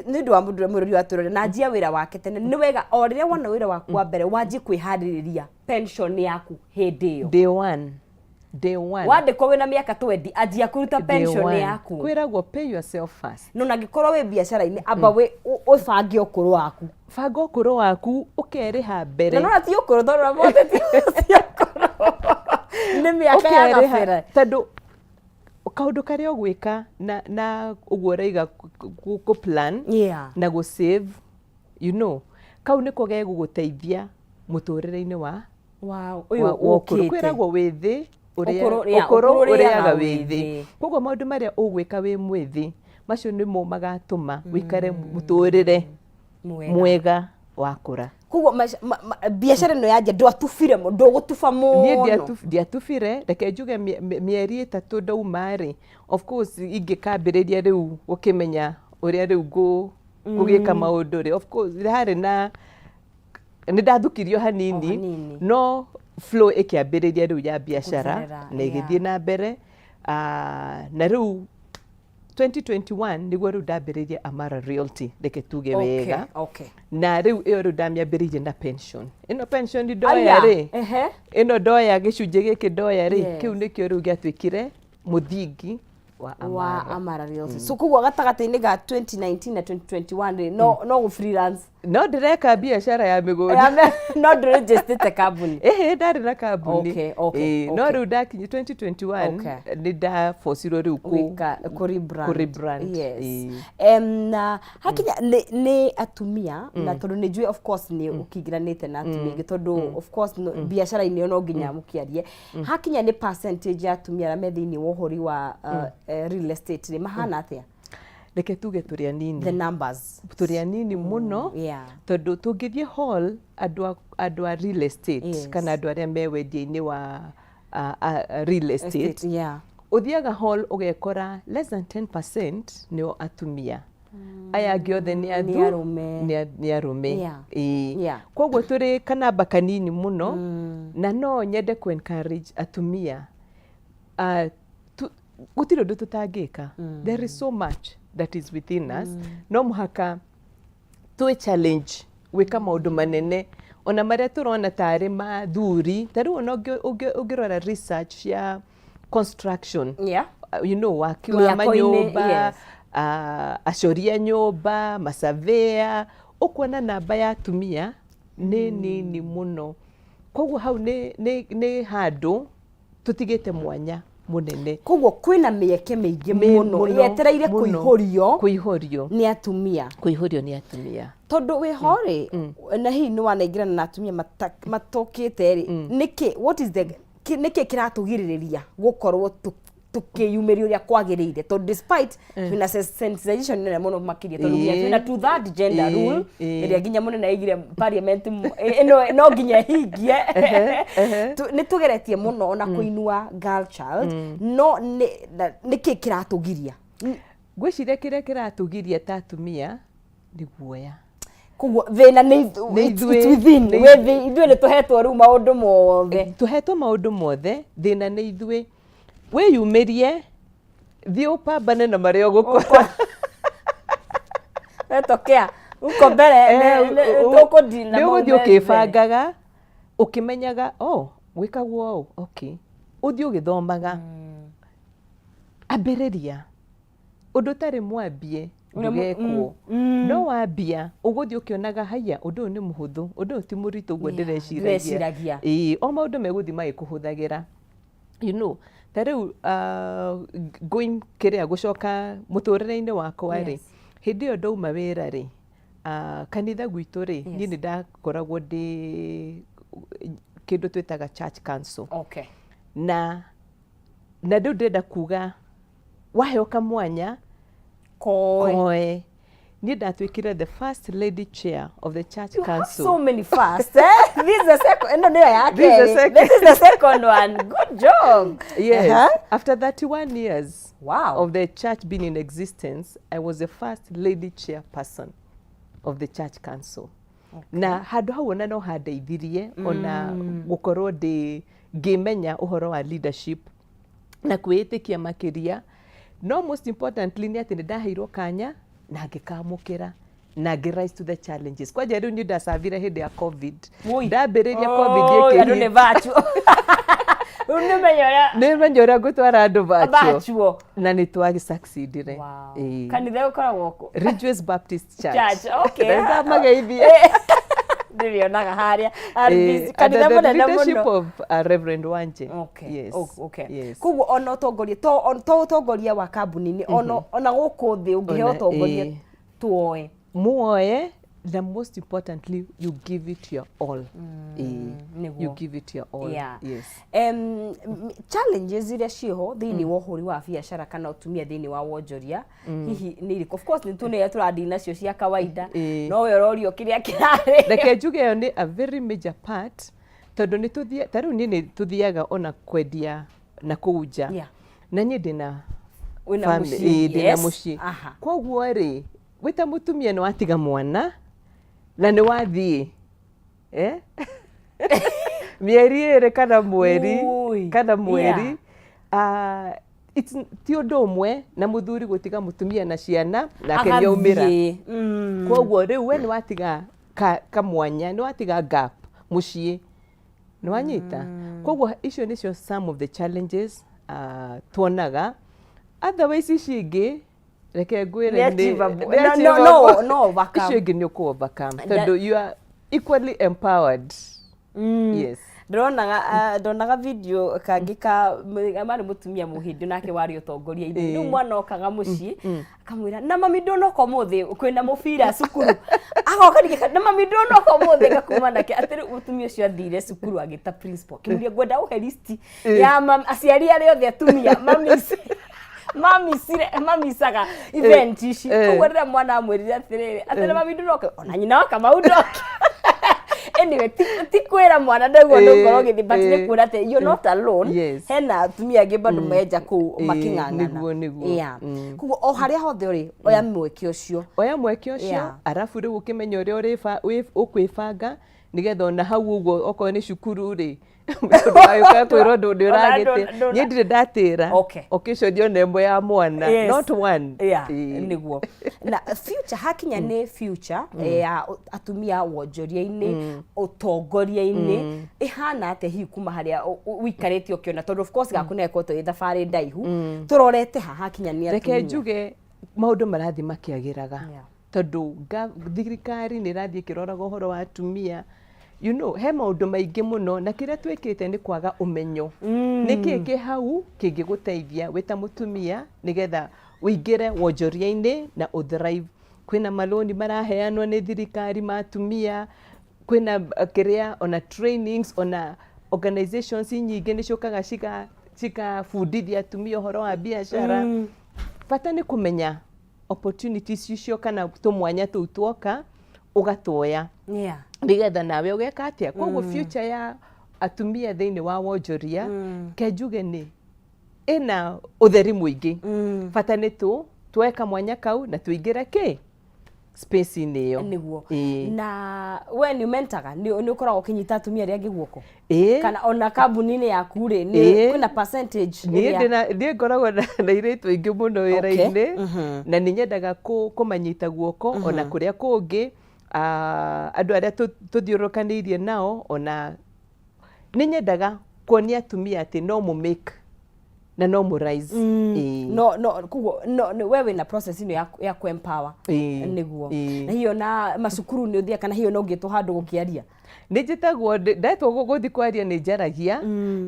nĩ ũndũ wa mũrũri wa tũrore na njia wĩra wake tene nĩ wega o rĩrĩa wona wĩra waku wa mbere wanjie kwĩharĩrĩria pension yaku hĩndĩ ĩyo day one wandĩkwo wĩna mĩaka 20 anjia kũruta pension yaku kwĩragwo pay yourself first no nangĩkorwo wĩ biacara-inĩ amba ũbange ũkũrũ waku banga ũkũrũ waku ũkerĩha mbere na no ti ũkũrũ tondũ mothe ti ũkũrũ nĩ mĩaka ya gabere tondũ kaũndũ karĩa ũgwĩka na ũguo ũraiga gũ plan na gũ save you know kau nĩko gegũgũteithia mũtũrĩre-inĩ wa ũkũrũ kwĩragwo wĩ thĩ ũkũrũ ũrĩaga wĩ thĩ koguo maũndũ marĩa ũgwĩka wĩ mwĩthĩ macio nĩmo magatũma wĩikare mũtũrĩre mwega wakũra koguo biacara ĩno yanja ndwatubire ndũgũtuba mũno niĩ ndiatubire reke njuge mĩeri 3 ndauma-rĩ of course ingĩkambĩrĩria rĩu gũkĩmenya ũrĩa rĩu ngũgĩka maũndũ-rĩ of course harĩ na nĩ ndathukirio hanini no flow ĩkĩambĩrĩria rĩu ya biacara na ĩgĩthiĩ na mbere na rĩu 2021 nĩguo rĩu ndambĩrĩirie Amara Realty reke tuge wega na rĩu ĩyo rĩu ndamĩambĩrĩirie na pension ĩno pension ndoya-rĩ ĩno ndoya gĩcunjĩ gĩkĩ ndoya-rĩ kĩu nĩkĩo rĩu gĩatuĩkire mũthingi wa Amara Realty so koguo gatagatĩ-inĩ ga 2019 na 2021 no gũ freelance no ndĩreka biacara ya mĩgũnda no ndĩrĩnjĩstĩte kambuni ndarĩ na kambuni no rĩu ndakinyia 2021 nĩ ndabocirwo rĩu kũ-rebrand na hakinya nĩ atumia na tondũ nĩ njũĩ of course nĩ ũkĩingĩranĩte na atumia aingĩ tondũ of course biacara-inĩ ĩyo no nginya mũkĩarie hakinya nĩ percentage ya atumia arĩa me thĩinĩ wa ũhori wa real estate mahana atĩa reke tuge tũrĩ anini the numbers tũrĩ anini mũno tondũ tũngĩthiĩ hall andũ a real estate kana andũ arĩa me wendia-inĩ wa real estate ũthiaga hall ũgekora less than 10% nĩo atumia aya angĩ othe nĩ arũme koguo tũrĩ kanamba kanini mũno na no nyende kũ encourage atumia gũtirĩ ũndũ tũtangĩka there is so much that is within us no mũhaka twĩ challenge gwĩka maũndũ manene ona marĩa tũrona tarĩ mathuri ta rĩu ona ũngĩrora research ya construction you know waki wa manyũmba acoria nyũmba macavea ũkuona namba ya atumia nĩ nini mũno koguo hau nĩ handũ tũtigĩte mwanya munene koguo kwĩna mĩeke mĩingĩ mũno yetereire kũihũrio nĩ atumia tondũ wĩho-rĩ na hihi nĩ wanaingĩrana na atumia matokĩte-rĩ nĩkĩ what is the nĩkĩ kĩratũgirĩrĩria gũkorwo tukiyumiria uria kwagiriire to despite twina sensitization nene muno makiria to twina to that gender rule iria ginya munene aigire parliament no ginya hingie ni tugeretie muno ona kuinua girl child no niki kiratugiria gwiciria kiria kiratugiria ta atumia ni guoya kuguo thina ni within ithuĩ nĩ tũhetwo rĩu maũndũ mothe thina nĩ ithuĩ wĩyumĩrie thiĩ ũpambane na marĩa ũgũkora etokea uko mbere tũkũdina nĩ ũgũthiĩ ũkĩbangaga ũkĩmenyaga gwĩkagwo ũũ okay ũthiĩ ũgĩthomaga ambĩrĩria ũndũ ũtarĩ mwambie ndũgekwo no wambia ũgũthiĩ ũkĩonaga haya ũndũ ũyũ nĩ mũhũthũ ũndũ ũyũ ti mũritũ ũguo ndĩreciragia o maũndũ megũthiĩ magĩkũhũthagĩra you know ta rĩu going kĩrĩa gũcoka mũtũrĩre-inĩ wakwa-rĩ hĩndĩ ĩyo ndauma wĩra-rĩ kanitha gwitũ-rĩ niĩ nĩ ndakoragwo ndĩ kĩndũ twĩtaga church council na rĩu ndĩrenda kuga waheo kamwanya koe niĩ ndatuĩkire the first lady chair of the church council. So many first this is the second no this is the second one good job. Yes. After 31 years wow of the church being in existence I was the first lady chairperson of the church council. Na handũ hau ona no handeithirie ona gũkorwo ngĩmenya ũhoro wa leadership na kwĩĩtĩkia makĩria no most importantly nĩ atĩ nĩ ndaheirwo kanya na ngĩkamũkĩra na rise to the challenges kwanja rĩu nĩ ndacabire hĩndĩ ya covid ndambĩrĩria covid nĩ virtual nĩ menya ũrĩa ngũtwara andũ virtual na nĩ twagĩ-succeedire kanitha ũkoragwo Ridgeways Baptist Church okay ndamageithie Ndirionaga haria kanitha munene muno. The leadership of Reverend Wanje. Okay. Yes. Okay. Yes. Kuguo ona utongoria to utongoria wa kambuni-ini ona guku thi ungiheo utongoria tuoe. Muoe, the most importantly, you give it your all. You give it your all. Yeah. Yes. Challenges iria ciho thiini wa uhuri wa biashara kana utumia thiini wa wonjoria hihi ni iriku? Of course ni tuneya turadi nacio cia kawaida no we rorio kiria kirari. Reke njuge yo ni a very major part tondu ni tuthia taru ni tuthiaga ona kwendia na kuuja. Na nye ndina family ndina muci. Koguo ri wita mutumia no atiga mwana na ni wathie mieri ere kana mweri it's ti undu umwe na muthuri gutiga mutumia na ciana na kenyaumira koguo riu we ni watiga kamwanya ni watiga gap mucii ni wanyita koguo icio nicio some of the challenges tuonaga otherwise icingi reke ngwire no icio ingi ni ku overcome tondu you are equally empowered. Yes. Ndonaga video kangi ka mari mutumia muhindi nake wari utongoria ine ni mwana okaga mucii akamwira na mami ndonoko muthi kwina mubira cukuru agoka nigika na mami ndonoko muthi gakuma nake atiri mutumia ucio athire cukuru agita principal kimuria gwenda uhe list ya aciari ari othe atumia mami saga event ici kugorera mwana amwirire atiri mami ndonoko ona nyina wa Kamau ndoke. Anyway, ti kwira mwana ndaguo ndongoro githi but ni kwira te you're not alone. Hena atumia angi bado meja ku making'ang'ana. Niguo. Kuguo o haria hothe uri oya mweke ucio. Arafu riu ukimenya uria ukwibanga nigetha ona hau uguo okorwo ni cukuru ri ndayuka kwirwo ndu uragite ni ndire ndatira ukicorio nembo ya mwana not one. Niguo na future hakinya ni future ya atumia wonjoria-ini utongoria-ini ihana ate hi kuma haria wikarite ukiona tondu of course gakuneko to thabari ndaihu turorete hakinya ni atumia. Reke njuge maundu marathi makiagiraga tondu thirikari ni rathi kiroraga uhoro wa atumia. You know, he maundu maingi muno na kiria twikite ni kwaga umenyo. Niki ki hau kingiguteithia wita mutumia nigetha uingire wonjoria-ini na uthrive. Kwina maloni maraheanwo ni thirikari matumia, kwina kiria ona trainings ona organizations nyingi ni cokaga cikabundithia atumia uhoro wa biashara. Bata ni kumenya opportunities icio kana tumwanya tuu tuoka ugatuoya. Nigetha nawe ugeka atia koguo future ya atumia thiini wa wonjoria kenjuge ni ina utheri muingi. Bata ni tueka mwanya kau na tuingire ki space ini yo niguo. Na we ni mentaga ni ukoragwo kinyita atumia aria angi guoko kana ona kambuni-ini yaku ri ni kuna percentage ni ngoragwo na iritu ingi muno wira-ini na ni nyendaga kumanyita guoko ona kuria kungi andu aria tuthiurukanirie nao ona ni nyendaga kuonia atumia ati no mu make na no mu rise. Kuguo wewe na process ino ya ku empower niguo. Na hiyo na macukuru ni uthia kana hiyo no ngitwo handu gukiaria ni njitagwo ndetwo guthi kwaria ni njaragia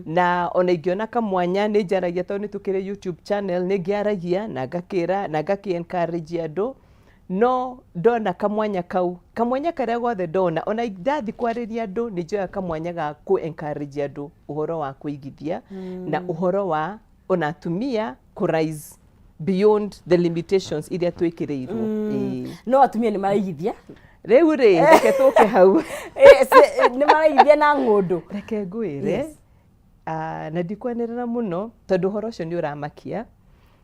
na ona ingiona kamwanya ni njaragia tondu ni tukire YouTube channel ni ngiaragia na ngakira na ngaki encourage andu no ndona kamwanya karia gothe ndona ona ndathi kwariria andu ni njoya kamwanya ga ku encourage andu uhoro wa kuigithia na uhoro wa ona atumia ku rise beyond the limitations iria twikirirwo. No atumia ni maraigithia riu ri reke tuke hau ni maraigithia na ngundu reke ngwire na ndikwenera muno tondu horo cio ni uramakia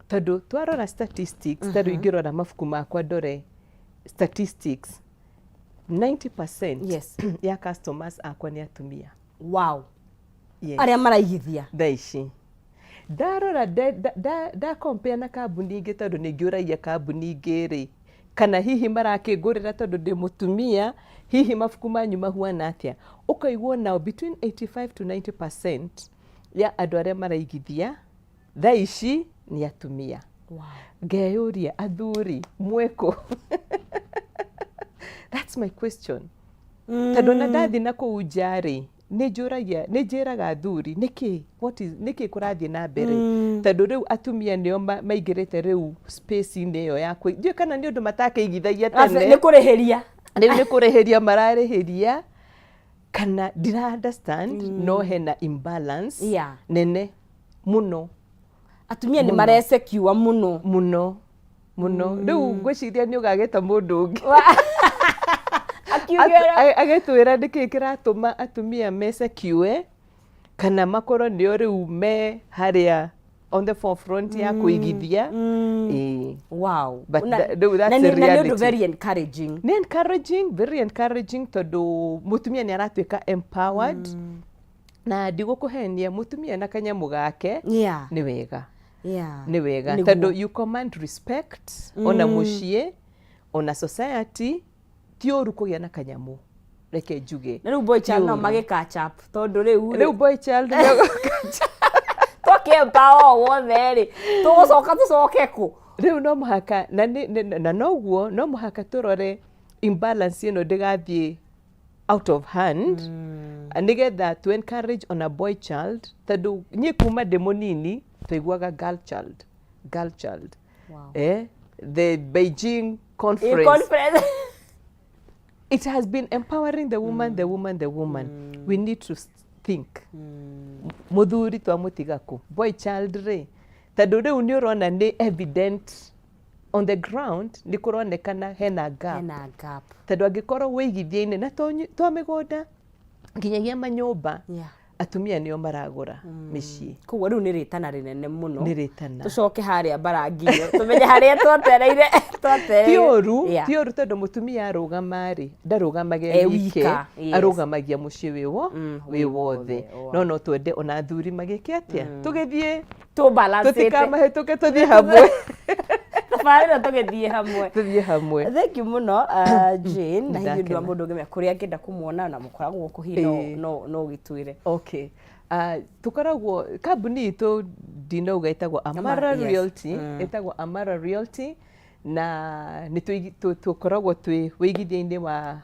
tondu twarora statistics taru ingirora mafuku makwa ndore statistics 90% ya customers akwa ni atumia. Wow. Aria maraigithia thaici ndarora da compare na kambuni ingi tondu ni ngiuragia kambuni ingi ri kana hihi marakingurira tondu ndi mutumia hihi mafuku manyu mahuana atia ukaigwo now between 85 to 90% ya andu aria maraigithia thaici ni atumia. Ngeyuria athuri mweko. That's my question. tondu na ndathi na kuu njari nĩ njĩraga athuri nĩkĩ kũrathiĩ na mbere tondũ rĩu atumia nĩo maingĩrĩte rĩu space-inĩ ĩyo ya ndiũ kana nĩ ũndũ matakĩigithagia tene nĩ kũrĩhĩria rĩu nĩ kũrĩhĩria mararĩhĩria kana ndira understand no hena imbalance nene muno atumia nĩ maresekiwa muno rĩu ngwĩciria nĩ ũgagĩta mũndũ ũngĩ agĩtwĩra nĩkĩ kĩratũma atumia mesekiwe kana makorwo nĩo rĩu me harĩa on the forefront ya kũigithia wow but that's the reality na very encouraging very encouraging tondũ mũtumia nĩ aratuĩka empowered na ndigũkũhenia mũtumia na kanyamũ gake nĩ wega nĩ wega tondũ you command respect ona mũciĩ ona society ti ũru kũgĩa na kanyamũ reke njuge na rĩu boy child no magĩ catch up tondũ rĩu boy child tũkĩempower wothe rĩ tũgũcoka tũcoke kũ rĩu no mũhaka na noguo no mũhaka tũrore imbalance ĩno ndĩgathiĩ out of hand nĩgetha to encourage on a boy child tondũ niĩ kuma ndĩ mũnini twaiguaga girl child the Beijing conference it has been empowering the woman we need to think muthuri twamũtiga kũ boy child rĩ tondũ rĩu nĩ ũrona nĩ evident on the ground nĩ kũronekana hena gap tondũ angĩkorwo wĩigithia-inĩ na twa mĩgũnda nginyagia manyũmba atumia nĩo maragũra mĩciĩ koguo rĩu nĩ rĩtana rĩnene mũno nĩ rĩtana tũcoke harĩa Mbarangio tũmenye harĩa twetereire ti ũru tondũ mũtumia arũgama rĩ ndarũgamaga wike arũgamagia mũciĩ wĩ wothe no twende ona athuri magĩke atĩa tũgĩthiĩ tũtikamahĩtũke tũthiĩ hamwe tabarĩra tũgĩthiĩ hamwe thank you mũno Jane na hihi ũndũ wa mũndũ ũngĩ kũrĩa angĩenda kũmuona na mũkoragwo kũhi no gĩtwĩre okay tukoragwo kambuni itũ ndinauga ĩtagwo Amara Realty ĩtagwo Amara Realty na nĩ tukoragwo twĩ wĩigithia-inĩ wa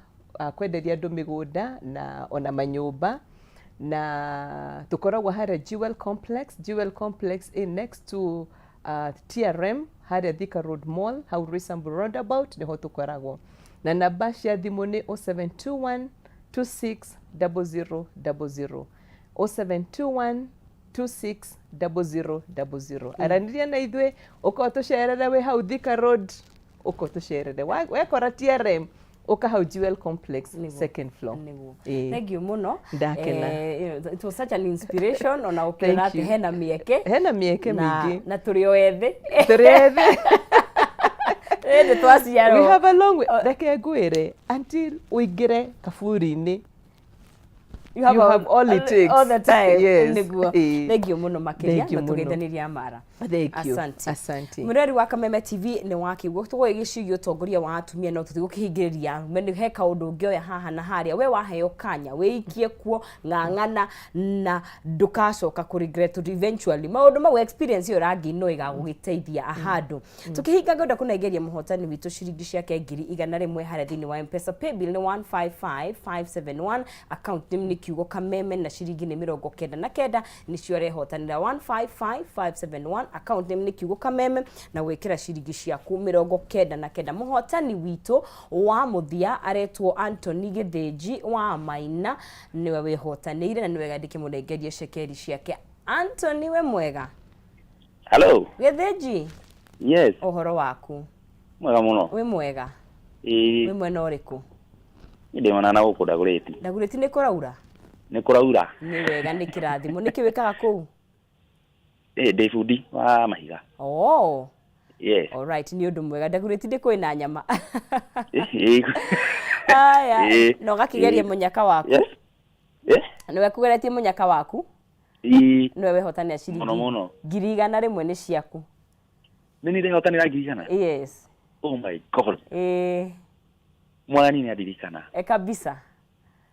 kwenderia andũ mĩgũnda na ona manyũmba na tukoragwo harĩa Jewel Complex in next to TRM harĩa Thika Road Mall hau Roysambu Roundabout niho tukoragwo na namba cia thimũ nĩ 0721 260000 0721 260000 araniria na ithuĩ ũkorwo tũcerere wĩ hau Thika Road ũkorwo tũcerere wekora TRM uka hau Jewel Complex second floor thank you muno ndakena it was such an inspiration ona ukira ati hena mieke mingi na tũrĩo ethĩ we have a long way reke ngwĩre until uingĩre kaburi-inĩ you have all it takes all the time yes thank you muno makiria na tugeithaniria Amara asante mureri wa Kameme TV nĩ wakĩguo tũgũgĩcigio ũtongoria wa atumia no tũtigũkĩhingĩrĩria mene he kaũndũ ũngĩoya haha na harĩa we waheo kanya wĩikie kuo ng'ang'ana na ndũkacoka kũregret eventually maũndũ mau experience ĩyo rangi no ĩgagũgĩteithia ahandũ tũkĩhinga ngenda kũnengeria mũhotani witũ ciringi ciake 100 harĩa thĩinĩ wa M-Pesa paybill nĩ 155571 account name nĩ kiugo Kameme na ciringi nĩ 99 nĩcio arehotanĩra 155571 account name nĩ kiugo Kameme na gwĩkĩra ciringi ciaku 99 mũhotani witũ wa mũthia aretwo Anthony Gĩthĩnji wa Maina niwe wehotanĩire na niwe gandĩke mũnengerie cekeri ciake Anthony we mwega hello Gĩthĩnji yes ũhoro waku mwega mũno we mwega we mwena ũrĩkũ ndĩ mana na gũkũ Ndagũrĩti nĩ kũraura nĩ wega nĩ kĩrathimo nĩ kĩwĩkaga kũu ndĩ bundi wa mahiga yes all right ni ũndũ mwega Ndagũrĩti ndĩ na nyama aya no gakĩgeria mũnyaka waku nĩwe kũgeretie mũnyaka waku nĩwe wehotania ciringi 100 nĩ ciaku nĩ nĩrehotanĩra 100 yes oh my god mwana nĩ adirikana kabisa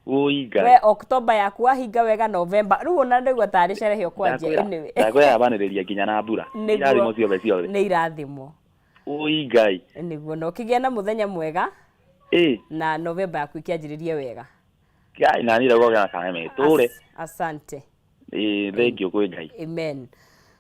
Uiga. We Oktoba yaku wahinga wega November. Rĩu ona ndĩgua tarĩ cerehe kwanja anyway. Ndakwĩra banĩrĩria nginya na mbura. Irathimo ciothe. Nĩ irathimo. Uigai. Nĩguo no kĩgĩa na mũthenya mwega. Na November yaku ikĩanjĩrĩrie wega. Kai na ni rago kana Kameme tore. Asante. Thank you kwĩ Ngai. Amen.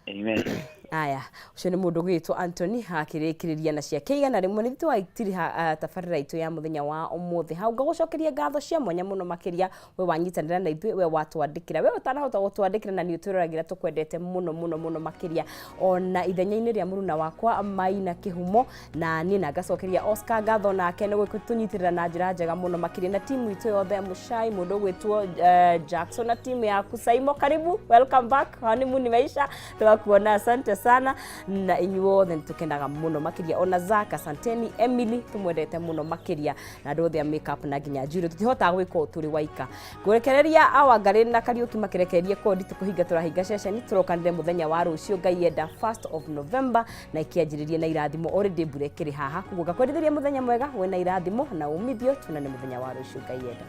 Amen. Aya, ucio ni mundu gwitwo Anthony hakirikiriria na cia keigana rimwe ni twaitiri tabarira itu ya muthenya wa umuthi hau ngagucokeria ngatho cia mwanya muno makiria we wanyitanira na ithu we watwandikira we utanahota gutwandikira na ni uturagira tukwendete muno makiria ona ithenya-ini ria muruna wakwa Maina Kihumo na ni na ngacokeria Oscar ngatho nake ni gwitunyitirira na njira njega muno makiria na timu itu yothe Mushai mundu gwitwo Jackson na timu ya Kusaimo karibu welcome back honeymoon imeisha tukakuona asante sana na inyuothe tukendaga muno makiria ona Zaka Santeni Emily tumwendete muno makiria na ndothe makeup na nginya jewelry tutihota gwiko turi waika gurekereria awangari na Kariuki makirekererie kodi tukuhinga turahinga session turokanire muthenya wa rucio Ngai yenda 1st of November na ikianjiririe na irathimo already bure kiri haha kuguga kwendithĩria muthenya mwega wena irathimo na umithio tunane muthenya wa rucio Ngai yenda.